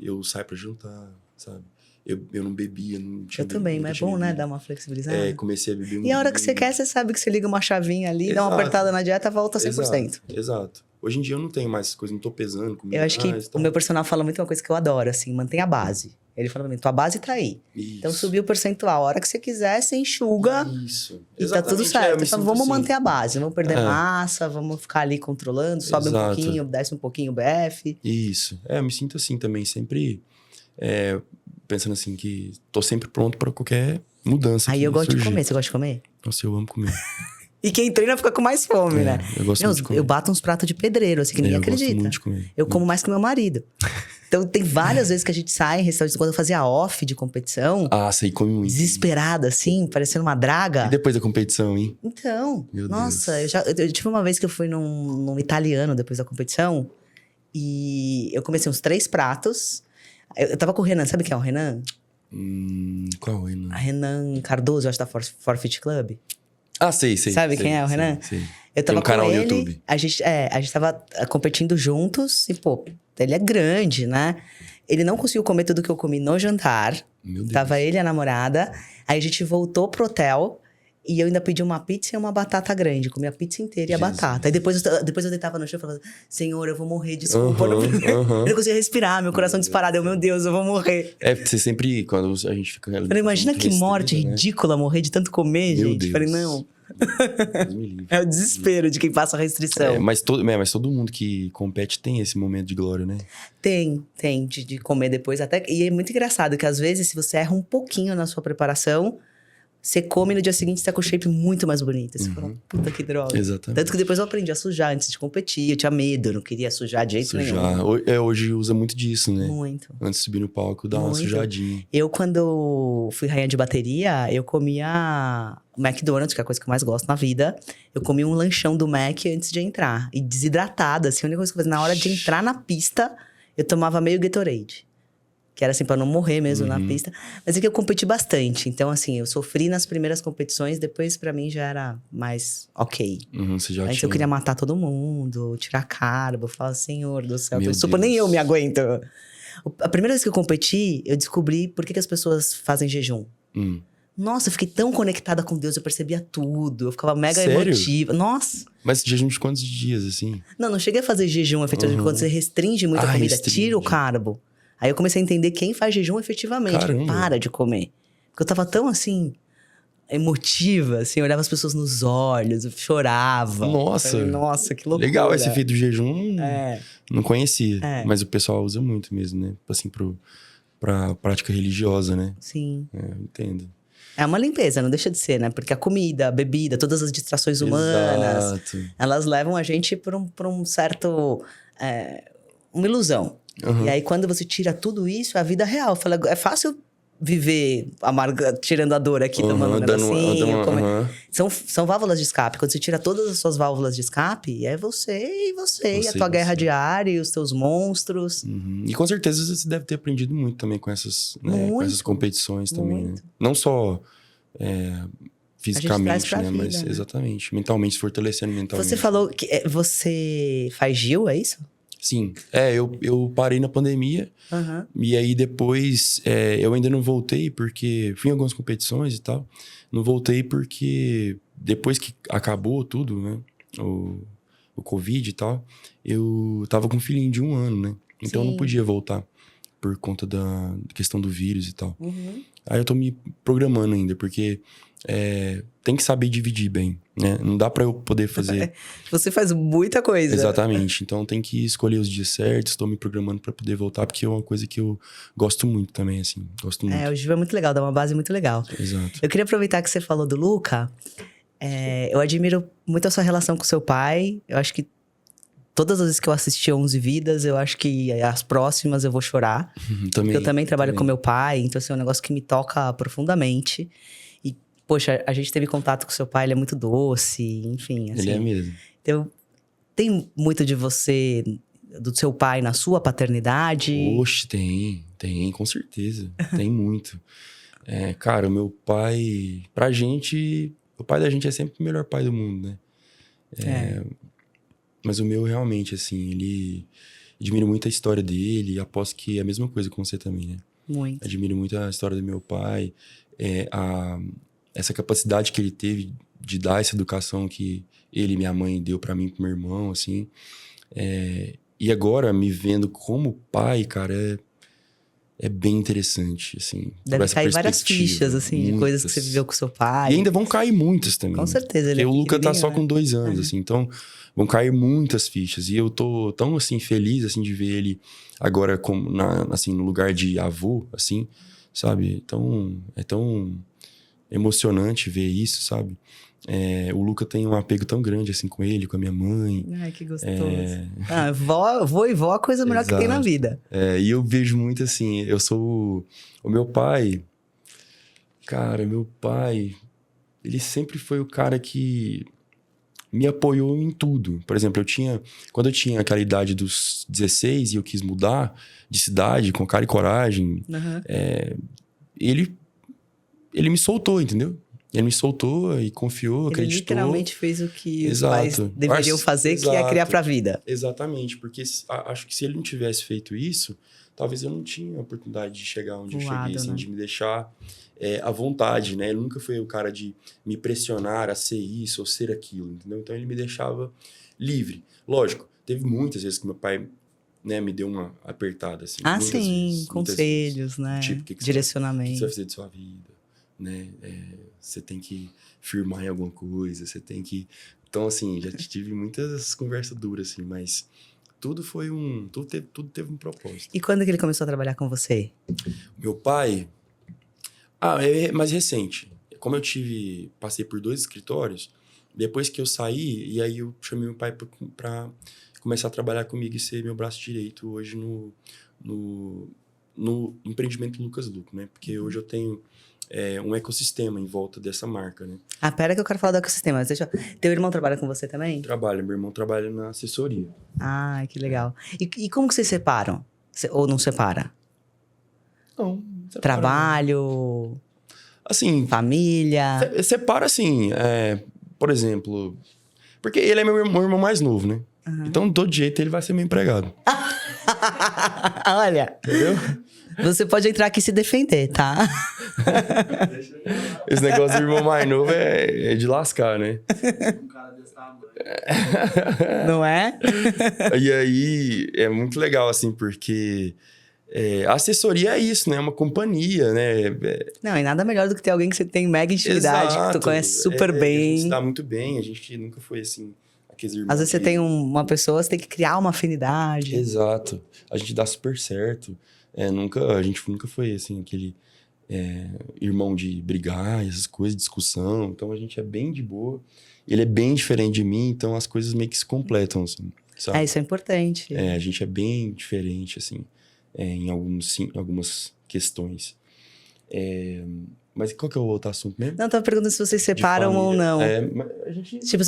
eu saio pra jantar, sabe? Eu não bebia, não tinha Eu também, mas é bom, né? Dar uma flexibilizada. Comecei a beber. E a hora que você quer, você sabe que você liga uma chavinha ali, dá uma apertada na dieta, volta 100%. Exato. Hoje em dia eu não tenho mais essas coisas, não tô pesando comigo. Eu acho que o meu personal fala muito uma coisa que eu adoro, assim, mantém a base. Ele fala pra mim, tua base tá aí. Isso. Então subiu o percentual. A hora que você quiser, você enxuga. Isso. E tá tudo certo. Então, vamos manter a base, vamos perder É. massa, vamos ficar ali controlando, sobe um Exato. pouquinho, desce um pouquinho o BF. Isso. Eu me sinto assim também, sempre pensando assim que tô sempre pronto pra qualquer mudança. Aí que eu gosto de surgir. comer, você gosta de comer? Nossa, eu amo comer. E quem treina fica com mais fome, né? Eu gosto muito de comer. Eu bato uns pratos de pedreiro, assim, que ninguém eu acredita. gosto muito de comer. Eu como mais que meu marido. Então, tem várias vezes que a gente sai em restaurantes, quando eu fazia off de competição, Ah, sei, come muito. desesperada, assim, parecendo uma draga. E depois da competição, hein? Então, Meu nossa, Deus. eu tive uma vez que eu fui num italiano depois da competição, e eu comecei uns 3 pratos. Eu tava com o Renan, sabe quem é o Renan? Qual é, A não? Renan Cardoso, eu acho, da Forfeit Club. Ah, sei. Sabe quem é o Renan? Sei. Eu tava Tem um canal com no ele, YouTube. a gente tava competindo juntos, e pô, ele é grande, né? Ele não conseguiu comer tudo que eu comi no jantar. Meu Deus. Tava ele e a namorada. Aí a gente voltou pro hotel. E eu ainda pedi uma pizza e uma batata grande. Comi a pizza inteira e a Jesus. batata. Aí depois eu deitava no chão e falava, Senhor, eu vou morrer, desculpa. Aham. Eu não conseguia respirar, meu coração disparado. Meu Deus, eu vou morrer. É, porque você sempre, quando a gente fica... Eu falei, imagina que morte ridícula morrer de tanto comer, Meu gente. Deus. Falei, não. Deus me livre. É o desespero de quem passa a restrição. Mas todo mundo que compete tem esse momento de glória, né? Tem, de comer depois. Até, e é muito engraçado que às vezes, se você erra um pouquinho na sua preparação, você come e no dia seguinte você tá com o shape muito mais bonito. Você fala, puta que droga. Exatamente. Tanto que depois eu aprendi a sujar antes de competir. Eu tinha medo, eu não queria sujar de jeito nenhum. Hoje usa muito disso, né? Muito. Antes de subir no palco, dá uma Muito. sujadinha. Eu, quando fui rainha de bateria, eu comia McDonald's, que é a coisa que eu mais gosto na vida. Eu comia um lanchão do Mac antes de entrar. E desidratada, assim, a única coisa que eu fazia na hora de entrar na pista, eu tomava meio Gatorade. Que era assim, pra não morrer mesmo na pista. Mas é que eu competi bastante. Então, assim, eu sofri nas primeiras competições. Depois, pra mim, já era mais ok. Você já Antes tinha... eu queria matar todo mundo, tirar carbo. Eu falava, Senhor do céu, Meu desculpa, nem Deus. eu me aguento. A primeira vez que eu competi, eu descobri por que as pessoas fazem jejum. Nossa, eu fiquei tão conectada com Deus, eu percebia tudo. Eu ficava mega Sério? emotiva. Nossa! Mas jejum de quantos dias, assim? Não cheguei a fazer jejum efetivamente. Quando você restringe muito a comida, restringe. tira o carbo. Aí eu comecei a entender quem faz jejum efetivamente. Caramba. Para de comer. Porque eu tava tão, assim, emotiva, assim. Eu olhava as pessoas nos olhos, eu chorava. Nossa. Falei, nossa, que loucura. Legal esse efeito do jejum. É. Não conhecia. É. Mas o pessoal usa muito mesmo, né? Assim, pra prática religiosa, né? Sim. Eu entendo. É uma limpeza, não deixa de ser, né? Porque a comida, a bebida, todas as distrações humanas, Exato. elas levam a gente por um certo... uma ilusão. E aí, quando você tira tudo isso, é a vida real. Fala, é fácil viver tirando a dor aqui, tomando um negocinho. São válvulas de escape. Quando você tira todas as suas válvulas de escape, é você e a tua guerra diária e os teus monstros. E com certeza você deve ter aprendido muito também com essas, né, com essas competições também, né? Não só fisicamente, né? Vida, Mas né? exatamente. Mentalmente, se fortalecendo mentalmente. Você falou que você faz Gil, é isso? Sim. Eu parei na pandemia. E aí depois eu ainda não voltei porque fui em algumas competições e tal. Não voltei porque depois que acabou tudo, né? O Covid e tal, eu tava com um filhinho de 1 ano, né? Então eu não podia voltar por conta da questão do vírus e tal. Aí eu tô me programando ainda, porque tem que saber dividir bem, né? Não dá pra eu poder fazer... Você faz muita coisa. Exatamente. Então tem que escolher os dias certos, estou me programando pra poder voltar, porque é uma coisa que eu gosto muito também, assim. Gosto muito. O Gil é muito legal, dá uma base muito legal. Exato. Eu queria aproveitar que você falou do Luca. Eu admiro muito a sua relação com seu pai. Eu acho que todas as vezes que eu assisti 11 Vidas, eu acho que as próximas eu vou chorar. Porque eu também trabalho com meu pai, então assim, é um negócio que me toca profundamente. E, poxa, a gente teve contato com seu pai, ele é muito doce, enfim. Assim. Ele é mesmo. Então, tem muito de você, do seu pai na sua paternidade? Oxe, tem, com certeza. Tem muito. Cara, o meu pai... Pra gente, o pai da gente é sempre o melhor pai do mundo, né? Mas o meu, realmente, assim, ele... Admiro muito a história dele e aposto que é a mesma coisa com você também, né? Muito. Admiro muito a história do meu pai, essa capacidade que ele teve de dar essa educação que ele e minha mãe deu pra mim e pro meu irmão, assim. E agora, me vendo como pai, cara, é bem interessante, assim. Deve cair várias fichas, assim, de coisas que você viveu com seu pai. E ainda vão cair muitas também. Com certeza, ele Porque o Luca tá só com 2 anos, assim. Então, vão cair muitas fichas. E eu tô tão, assim, feliz, assim, de ver ele agora assim, no lugar de avô, assim, sabe? Então, é tão emocionante ver isso, sabe? O Luca tem um apego tão grande, assim, com ele, com a minha mãe. Ai, que gostoso. Vô e vó é a coisa melhor que tem na vida. E eu vejo muito, assim, eu sou... O meu pai... Cara, meu pai... Ele sempre foi o cara que me apoiou em tudo. Por exemplo, quando eu tinha aquela idade dos 16 e eu quis mudar de cidade com cara e coragem, ele me soltou, entendeu? Ele me soltou e confiou, acreditou. Ele literalmente fez o que os pais deveriam fazer, que é criar pra vida. Exatamente, porque acho que se ele não tivesse feito isso, talvez eu não tinha a oportunidade de chegar onde eu cheguei, assim, de me deixar à vontade, né? Ele nunca foi o cara de me pressionar a ser isso ou ser aquilo, entendeu? Então ele me deixava livre. Lógico, teve muitas vezes que meu pai, né, me deu uma apertada, assim. Conselhos, né? Tipo, direcionamento. O que você vai fazer de sua vida, né? Você tem que firmar em alguma coisa, você tem que... Então, assim, já tive muitas conversas duras, assim, mas tudo teve um propósito. E quando que ele começou a trabalhar com você? Meu pai... é mais recente. Como eu passei por 2 escritórios, depois que eu saí, e aí eu chamei meu pai para começar a trabalhar comigo e ser meu braço direito hoje no empreendimento Lucas Luco, né? Porque hoje eu tenho um ecossistema em volta dessa marca, né? Pera que eu quero falar do ecossistema. Teu irmão trabalha com você também? Trabalha, meu irmão trabalha na assessoria. Que legal. E como que vocês separam? Ou não separa? Não. Trabalho... Assim... Família... Separa, assim, por exemplo... Porque ele é meu irmão mais novo, né? Então, todo jeito, ele vai ser meu empregado. Olha... Entendeu? Você pode entrar aqui e se defender, tá? Esse negócio do irmão mais novo é de lascar, né? Um cara desse tamanho. Não é? E aí, é muito legal, assim, porque... a assessoria é isso, né? É uma companhia, né? Não, e nada melhor do que ter alguém que você tem mega intimidade, que tu conhece super bem. A gente tá muito bem, a gente nunca foi assim... Às vezes você tem uma pessoa, você tem que criar uma afinidade. Exato. A gente dá super certo. A gente nunca foi, assim, aquele irmão de brigar, essas coisas, discussão. Então, a gente é bem de boa. Ele é bem diferente de mim, então as coisas meio que se completam, assim, sabe? Isso é importante. A gente é bem diferente, assim, em algumas questões. Mas qual que é o outro assunto mesmo? Não, tava perguntando se vocês separam ou não. Mas a gente... Tipo,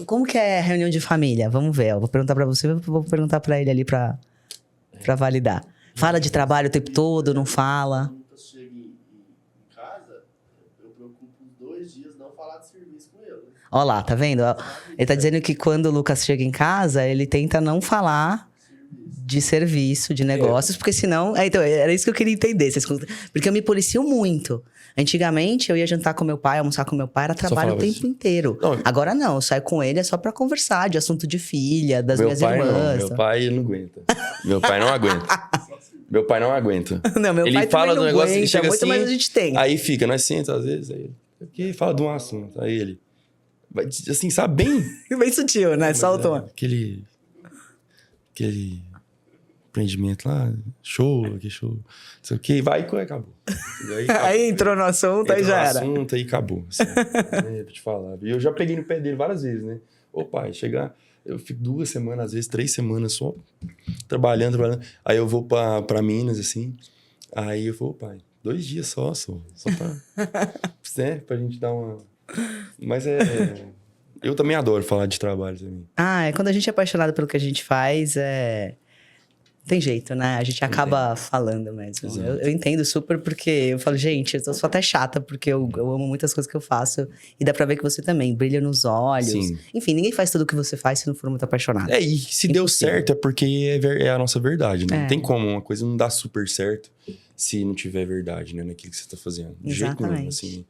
como que é a reunião de família? Vamos ver. Eu vou perguntar pra você, vou perguntar pra ele ali pra validar. Fala de trabalho o tempo todo, não fala? Quando o Lucas chega em casa, eu preocupo os 2 dias não falar de serviço com ele. Ó lá, tá vendo? Ele tá dizendo que quando o Lucas chega em casa, ele tenta não falar de serviço, de negócios, porque senão... Então, era isso que eu queria entender. Porque eu me policio muito. Antigamente, eu ia jantar com meu pai, almoçar com meu pai, era trabalho o tempo inteiro. Não, agora não, eu saio com ele só pra conversar de assunto de filha, das minhas irmãs. Meu pai não aguenta. Meu pai não aguenta. Meu pai não aguenta. Não, meu ele pai fala do negócio aguenta, e chega muito assim, mais a gente tem. Aí fica, nós senta às vezes, aí fala de um assunto, aí ele... Assim, sabe, bem sutil, né? Solta uma. Aquele empreendimento lá, que show, não sei o que, vai e acabou. Aí entrou no assunto, aí já era. Assunto, aí acabou. Assim, pra te falar. E eu já peguei no pé dele várias vezes, né? Ô pai, eu fico 2 semanas, às vezes 3 semanas só trabalhando. Aí eu vou pra Minas, assim. Aí eu vou, pai, 2 dias só pra gente dar uma... Mas eu também adoro falar de trabalho também. Quando a gente é apaixonado pelo que a gente faz, tem jeito, né? A gente acaba falando mesmo. Eu entendo super, porque eu falo, gente, eu sou até chata, porque eu amo muitas coisas que eu faço. E dá pra ver que você também brilha nos olhos. Sim. Enfim, ninguém faz tudo o que você faz se não for muito apaixonado. E se deu certo é porque é a nossa verdade, né? Não tem como uma coisa não dar super certo se não tiver verdade, né? Naquilo que você tá fazendo. De jeito nenhum, assim.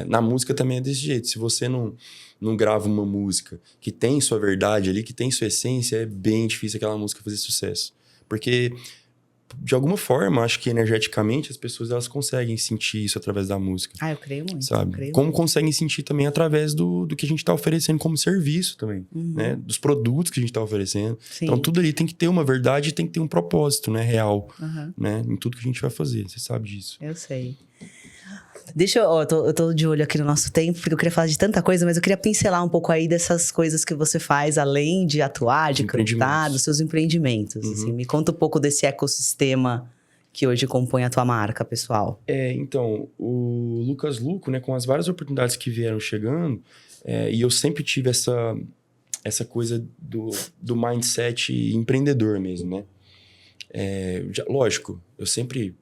Na música também é desse jeito. Se você não grava uma música que tem sua verdade ali, que tem sua essência, é bem difícil aquela música fazer sucesso. Porque, de alguma forma, acho que energeticamente as pessoas elas conseguem sentir isso através da música. Eu creio muito. Sabe? Creio Como muito. conseguem sentir também através do que a gente está oferecendo como serviço também, né? Dos produtos que a gente está oferecendo. Sim. Então, tudo ali tem que ter uma verdade e tem que ter um propósito, né? Real, Uhum. né? Em tudo que a gente vai fazer. Você sabe disso. Eu sei. Eu tô de olho aqui no nosso tempo, porque eu queria falar de tanta coisa, mas eu queria pincelar um pouco aí dessas coisas que você faz, além de atuar, de cantar, dos seus empreendimentos. Assim, me conta um pouco desse ecossistema que hoje compõe a tua marca, pessoal. Então, o Lucas Luco, né? Com as várias oportunidades que vieram chegando, e eu sempre tive essa coisa do mindset empreendedor mesmo, né? Lógico, eu sempre...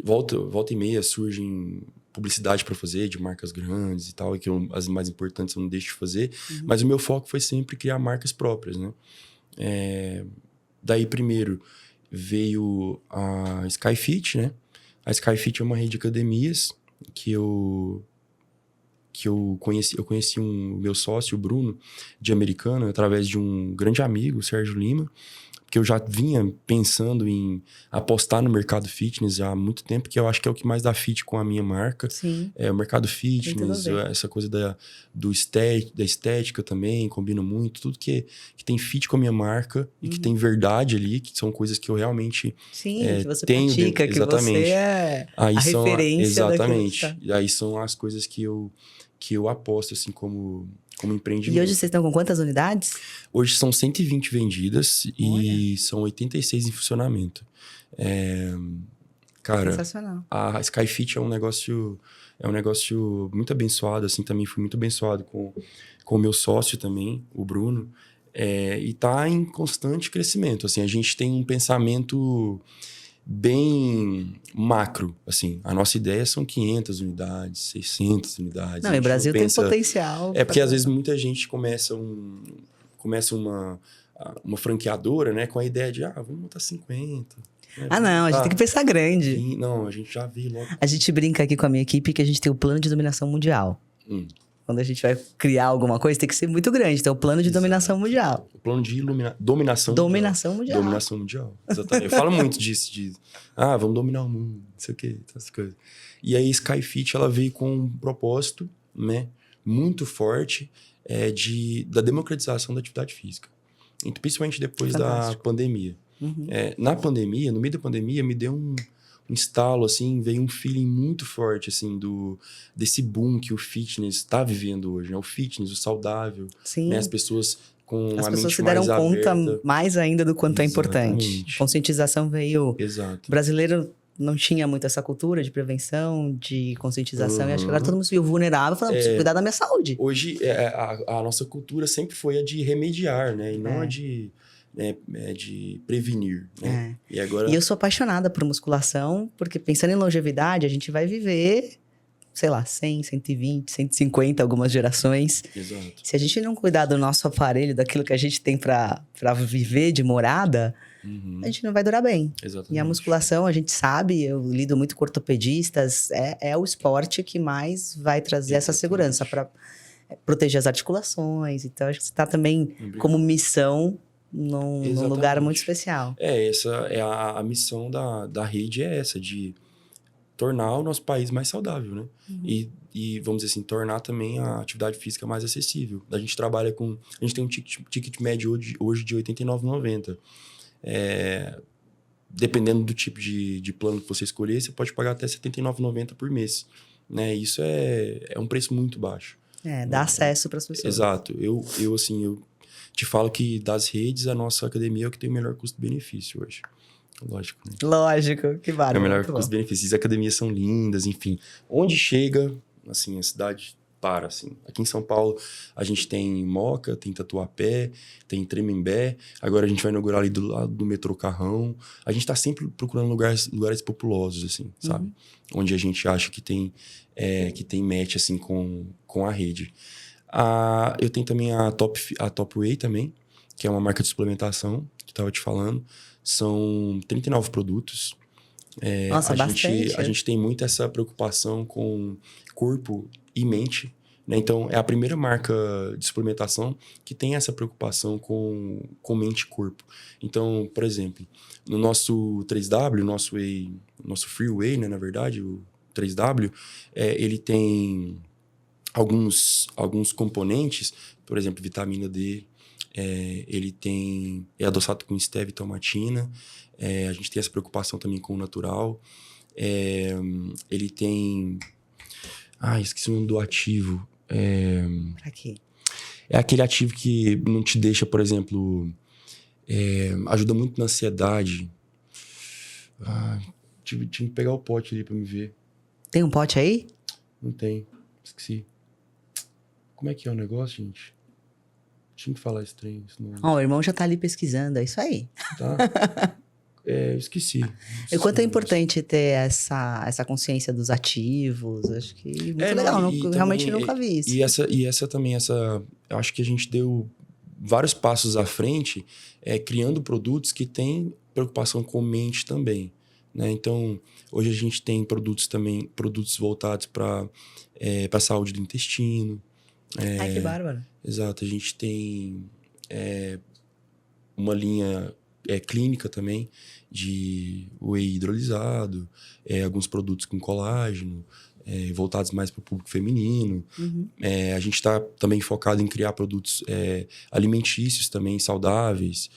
Volta e meia surgem publicidade para fazer de marcas grandes e tal, e que as mais importantes eu não deixo de fazer, mas o meu foco foi sempre criar marcas próprias, né? Daí, primeiro, veio a Skyfit, né? A Skyfit é uma rede de academias que eu conheci. Eu conheci o meu sócio, o Bruno, de Americana, através de um grande amigo, o Sérgio Lima, que eu já vinha pensando em apostar no mercado fitness já há muito tempo, que eu acho que é o que mais dá fit com a minha marca. Sim. O mercado fitness, essa coisa da estética também, combina muito. Tudo que tem fit com a minha marca e que tem verdade ali, que são coisas que eu realmente que você tenho pratica, dentro. que Exatamente. você é Aí a são referência exatamente. daquilo que E aí são as coisas que eu aposto, assim, como empreendimento. E hoje vocês estão com quantas unidades? Hoje são 120 vendidas e são 86 em funcionamento. Cara, sensacional. A Skyfit é um negócio muito abençoado, assim, também fui muito abençoado com o meu sócio também, o Bruno, e tá em constante crescimento, assim, a gente tem um pensamento bem macro, assim, a nossa ideia são 500 unidades, 600 unidades. Não, o Brasil tem potencial. Porque às vezes muita gente começa uma franqueadora, né, com a ideia de, vamos montar 50. Né, não, a gente tem que pensar grande. Não, a gente já viu logo. A gente brinca aqui com a minha equipe que a gente tem o plano de dominação mundial. Quando a gente vai criar alguma coisa, tem que ser muito grande. Então, o plano de dominação mundial. O plano de dominação mundial. Dominação mundial, exatamente. Eu falo muito disso, vamos dominar o mundo, não sei o quê, essas coisas. E aí, Skyfit, ela veio com um propósito, né, muito forte, da democratização da atividade física. Então, principalmente depois da pandemia. Na pandemia, no meio da pandemia, me deu um instalo, assim, veio um feeling muito forte, assim, desse boom que o fitness está vivendo hoje, né? O fitness, o saudável. Sim. Né? As pessoas com a mente mais aberta. As pessoas se deram conta mais ainda do quanto é importante. A conscientização veio... Exato. O brasileiro não tinha muito essa cultura de prevenção, de conscientização. E acho que agora todo mundo se viu vulnerável, falando, preciso cuidar da minha saúde. Hoje, a nossa cultura sempre foi a de remediar, né? E não a de prevenir, né? E eu sou apaixonada por musculação, porque pensando em longevidade, a gente vai viver, sei lá, 100, 120, 150, algumas gerações. Exato. Se a gente não cuidar do nosso aparelho, daquilo que a gente tem pra viver de morada, a gente não vai durar bem. Exatamente. E a musculação, a gente sabe, eu lido muito com ortopedistas, é o esporte que mais vai trazer essa segurança para proteger as articulações. Então, acho que você está também como missão num lugar muito especial. Essa é a missão da rede, essa, de tornar o nosso país mais saudável, né? E vamos dizer assim, tornar também a atividade física mais acessível. A gente trabalha com... A gente tem um ticket médio hoje de R$ 89,90. Dependendo do tipo de plano que você escolher, você pode pagar até R$ 79,90 por mês. Né? Isso é um preço muito baixo. Dá acesso para as pessoas. Exato. Eu te falo que das redes, a nossa academia é o que tem o melhor custo-benefício hoje. Lógico, né? Lógico, que vale. É o melhor custo-benefício. As academias são lindas, enfim. Onde chega, assim, a cidade para, assim. Aqui em São Paulo, a gente tem Moca, tem Tatuapé, tem Tremembé. Agora a gente vai inaugurar ali do lado do metrô Carrão. A gente tá sempre procurando lugares populosos, assim, sabe? Onde a gente acha que tem match, assim, com a rede. Eu tenho também a Top Whey também, que é uma marca de suplementação, que eu estava te falando. São 39 produtos. Nossa, bastante. A gente tem muito essa preocupação com corpo e mente, né? Então, é a primeira marca de suplementação que tem essa preocupação com mente e corpo. Então, por exemplo, no nosso 3W, nosso Free Whey, né, na verdade, o 3W, ele tem alguns componentes, por exemplo, vitamina D, ele é adoçado com stevia e tomatina, a gente tem essa preocupação também com o natural, ele tem... esqueci o nome do ativo. Pra quê? É aquele ativo que não te deixa, por exemplo, ajuda muito na ansiedade. Tive que pegar o pote ali pra me ver. Tem um pote aí? Não tem, esqueci. Como é que é o negócio, gente? Tinha que falar esse trem. Ó, o irmão já tá ali pesquisando, é isso aí. Tá? Eu esqueci. E quanto é importante ter essa consciência dos ativos, acho que muito legal, realmente também, nunca vi isso. E essa também, eu acho que a gente deu vários passos à frente, criando produtos que têm preocupação com mente também, né? Então, hoje a gente tem produtos voltados para a saúde do intestino. Ai, que bárbaro. Exato, a gente tem uma linha clínica também de whey hidrolisado, alguns produtos com colágeno, voltados mais para o público feminino. Uhum. A gente está também focado em criar produtos alimentícios também, saudáveis.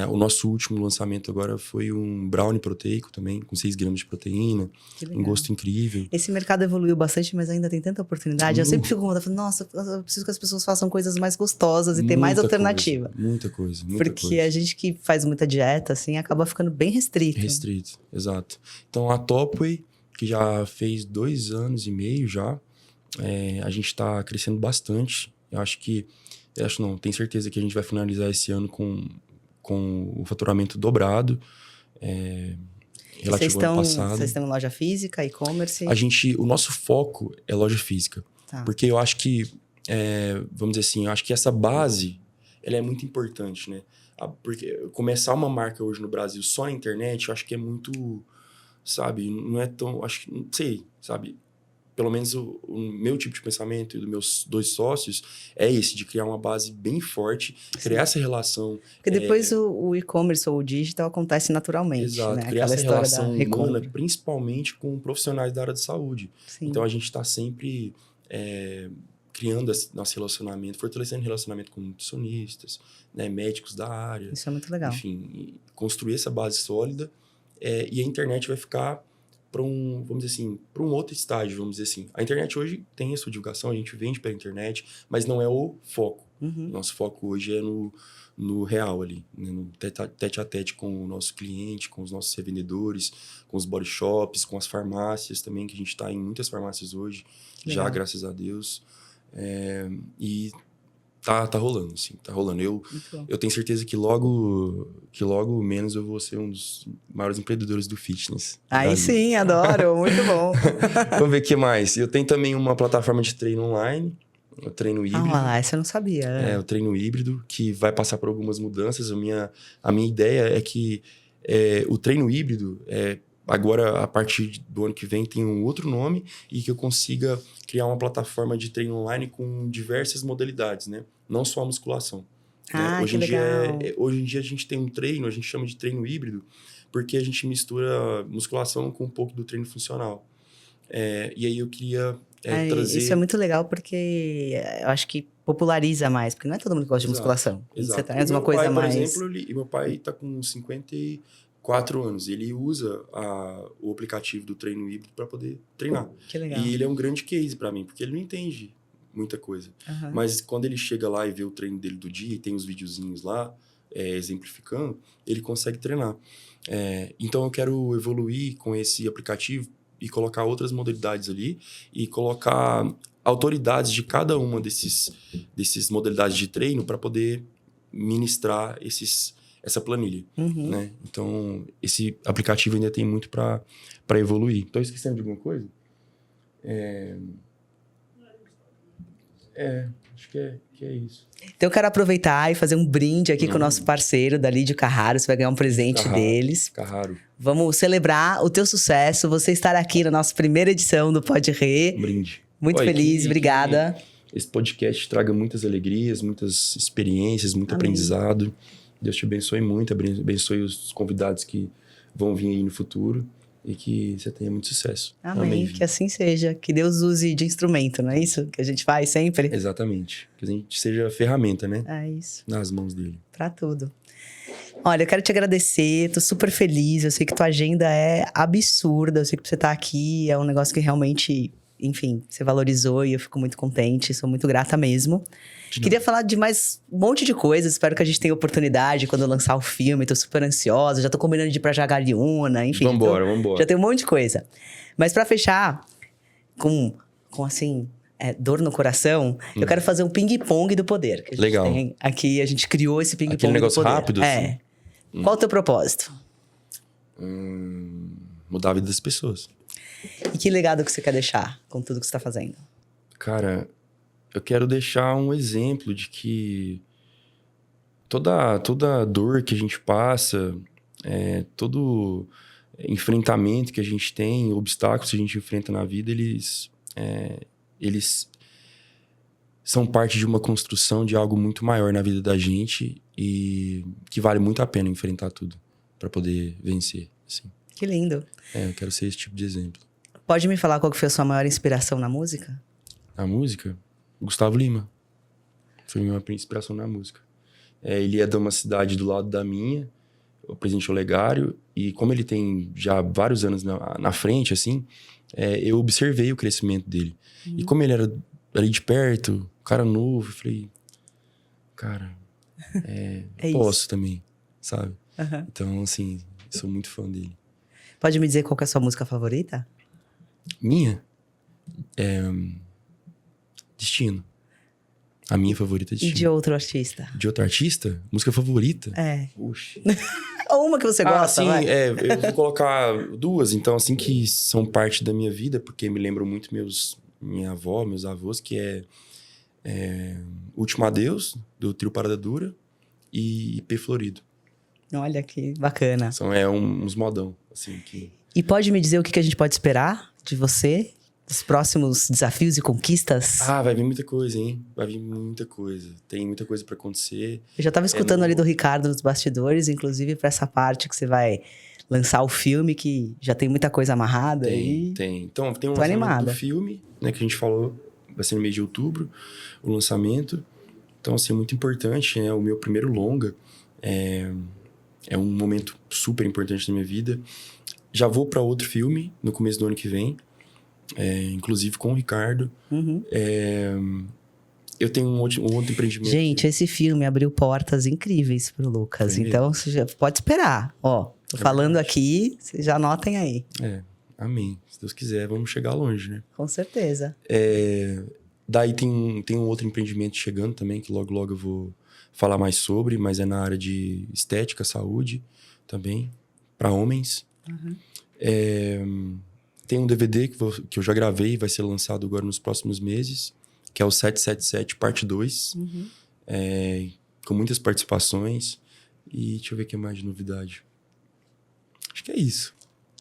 O nosso último lançamento agora foi um brownie proteico também, com 6 gramas de proteína. Um gosto incrível. Esse mercado evoluiu bastante, mas ainda tem tanta oportunidade. Eu sempre fico com vontade, nossa, eu preciso que as pessoas façam coisas mais gostosas e ter mais alternativa. Muita coisa. Porque a gente que faz muita dieta, assim, acaba ficando bem restrito. Restrito, exato. Então, a Topwhey, que já fez 2 anos e meio já, a gente está crescendo bastante. Tenho certeza que a gente vai finalizar esse ano com o faturamento dobrado, relativo ao ano passado. Vocês têm loja física, e-commerce? O nosso foco é loja física. Tá. Porque eu acho que, vamos dizer assim, eu acho que essa base, ela é muito importante, né? Porque começar uma marca hoje no Brasil só na internet, eu acho que é muito, sabe, não é tão, acho que, não sei, sabe? Pelo menos o meu tipo de pensamento e dos meus 2 sócios é esse, de criar uma base bem forte, criar essa relação. Porque depois o e-commerce ou o digital acontece naturalmente. Exato, né? criar essa relação humana, recompra. principalmente com profissionais da área de saúde. Sim. Então, a gente está sempre criando nosso relacionamento, fortalecendo relacionamento com nutricionistas, né, médicos da área. Isso é muito legal. Enfim, construir essa base sólida e a internet vai ficar para vamos dizer assim, para um outro estágio, vamos dizer assim. A internet hoje tem a sua divulgação, a gente vende pela internet, mas não é o foco. Uhum. Nosso foco hoje é no real ali, né? No tete a tete com o nosso cliente, com os nossos revendedores, com os body shops, com as farmácias também, que a gente está em muitas farmácias hoje, já, graças a Deus. E tá rolando, assim, tá rolando. Eu tenho certeza que logo menos eu vou ser um dos maiores empreendedores do fitness. Aí sim, adoro, muito bom. Vamos ver o que mais. Eu tenho também uma plataforma de treino online, o treino híbrido. Essa eu não sabia. O treino híbrido, que vai passar por algumas mudanças. A minha ideia é que o treino híbrido, agora, a partir do ano que vem, tem um outro nome e que eu consiga criar uma plataforma de treino online com diversas modalidades, né? Não só a musculação. Hoje em dia a gente tem um treino, a gente chama de treino híbrido, porque a gente mistura musculação com um pouco do treino funcional. E aí eu queria trazer... Isso é muito legal porque eu acho que populariza mais, porque não é todo mundo que gosta de musculação. Exato. Você traz uma coisa mais... Por exemplo, meu pai está com 54 anos. Ele usa o aplicativo do treino híbrido para poder treinar. Que legal. E ele é um grande case para mim, porque ele não entende muita coisa. Uhum. Mas quando ele chega lá e vê o treino dele do dia, e tem os videozinhos lá, exemplificando, ele consegue treinar. Então, eu quero evoluir com esse aplicativo e colocar outras modalidades ali e colocar autoridades de cada uma desses modalidades de treino para poder ministrar essa planilha. Uhum. Né? Então, esse aplicativo ainda tem muito para evoluir. Estou esquecendo de alguma coisa? Acho que é isso. Então eu quero aproveitar e fazer um brinde aqui com o nosso parceiro, da Lídio Carraro. Você vai ganhar um presente deles. Carraro. Vamos celebrar o teu sucesso, você estar aqui na nossa primeira edição do Pode Rê. Um brinde. Muito Oi, feliz, que obrigada. esse podcast traga muitas alegrias, muitas experiências, muito Amém. aprendizado. Deus te abençoe muito, abençoe os convidados que vão vir aí no futuro e que você tenha muito sucesso. Amém. Vi. Que assim seja. Que Deus use de instrumento, não é isso que a gente faz sempre? Exatamente. Que a gente seja ferramenta, né? É isso. Nas mãos dele. Pra tudo. Olha, eu quero te agradecer, tô super feliz. Eu sei que tua agenda é absurda. Eu sei que você tá aqui é um negócio que realmente, enfim, você valorizou e eu fico muito contente. Sou muito grata mesmo. Queria falar de mais um monte de coisas. Espero que a gente tenha oportunidade quando eu lançar o filme. Tô super ansiosa. Já tô combinando de ir pra Jaguariúna, enfim. Vambora. Já tem um monte de coisa. Mas pra fechar, com assim, dor no coração, eu quero fazer um ping-pong do poder. Que a gente Legal. tem aqui, a gente criou esse ping-pong Aquele negócio do poder. rápido, assim? Qual o teu propósito? Mudar a vida das pessoas. E que legado que você quer deixar com tudo que você tá fazendo? Cara, eu quero deixar um exemplo de que toda dor que a gente passa, todo enfrentamento que a gente tem, obstáculos que a gente enfrenta na vida, eles são parte de uma construção de algo muito maior na vida da gente e que vale muito a pena enfrentar tudo para poder vencer, assim. Que lindo. Eu quero ser esse tipo de exemplo. Pode me falar qual que foi a sua maior inspiração na música? A música? Gustavo Lima. Foi minha inspiração na música. Ele é de uma cidade do lado da minha, o Presidente Olegário, e como ele tem já vários anos na frente, assim, eu observei o crescimento dele. E como ele era ali de perto, cara novo, eu falei, cara, posso isso. também, sabe? Uhum. Então, assim, sou muito fã dele. Pode me dizer qual que é a sua música favorita? Minha? Destino. A minha favorita é E Destino. de outro artista? De outro artista? Música favorita? Puxa. Puxa. Uma que você gosta, sim, vai. eu vou colocar duas, então, assim, que são parte da minha vida, porque me lembram muito minha avó, meus avós, que é Último Adeus, do Trio Parada Dura, e P Florido. Olha que bacana. São uns modão, assim, que... E pode me dizer o que a gente pode esperar de você? Dos próximos desafios e conquistas? vai vir muita coisa, hein? Vai vir muita coisa. Tem muita coisa pra acontecer. Eu já tava escutando ali do Ricardo nos bastidores, inclusive pra essa parte que você vai lançar o filme, que já tem muita coisa amarrada aí. Tem. Então, tem um Tô lançamento animada. do filme, né, que a gente falou, vai ser no mês de outubro, o lançamento. Então, assim, é muito importante, né? O meu primeiro longa é um momento super importante da minha vida. Já vou pra outro filme no começo do ano que vem, inclusive com o Ricardo. Uhum. Eu tenho um outro empreendimento. Gente, esse filme abriu portas incríveis pro Lucas. Foi Então, você já pode esperar. Ó, tô falando verdade. aqui, vocês já anotem aí. Amém. Se Deus quiser, vamos chegar longe, né? Com certeza. Daí tem um outro empreendimento chegando também, que logo eu vou falar mais sobre, mas é na área de estética, saúde também, para homens. Uhum. Tem um DVD que eu já gravei e vai ser lançado agora nos próximos meses, que é o 777 Parte 2, Uhum. com muitas participações. E deixa eu ver o que mais de novidade. Acho que é isso.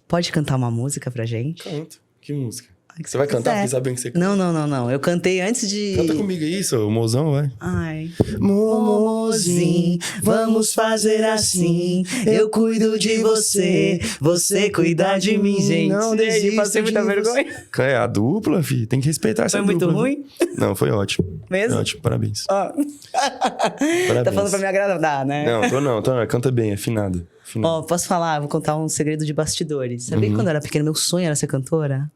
Pode cantar uma música pra gente? Canta. Que música? Ai, que Você vai cantar? quiser. Fiquei sabendo que você canta. Não. Eu cantei antes de... Canta comigo aí, seu mozão, vai. Ai. Momozinho, vamos fazer assim. Eu cuido de você, você cuida de mim. Gente, Não desista passei muita de você. vergonha. É a dupla, filho. Tem que respeitar essa Foi muito dupla. ruim? Não, foi ótimo. Mesmo? Foi ótimo, parabéns. Ó. Parabéns. Tá falando pra me agradar, né? Não, tô não. Canta bem, afinada. Ó, posso falar? Vou contar um segredo de bastidores. Sabia que quando eu era pequena, meu sonho era ser cantora?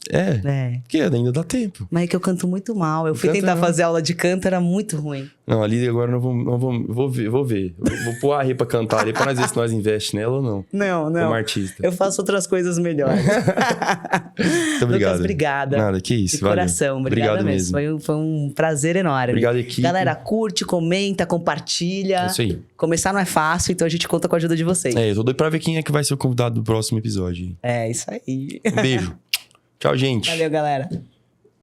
Porque ainda dá tempo. Mas é que eu canto muito mal. Eu fui Canta tentar não. fazer aula de canto, era muito ruim. Não, ali agora eu vou ver. Vou pôr a Rê pra cantar ali, pra nós ver se nós investe nela ou não. Não. Como artista. Eu faço outras coisas melhores. Muito obrigado. Lucas, obrigada. Nada, que isso, De valeu. coração, obrigada mesmo. Foi um prazer enorme. Obrigado, equipe. Galera, curte, comenta, compartilha. É isso aí. Começar não é fácil, então a gente conta com a ajuda de vocês. Eu tô doido pra ver quem é que vai ser o convidado do próximo episódio. É isso aí. Um beijo. Tchau, gente. Valeu, galera.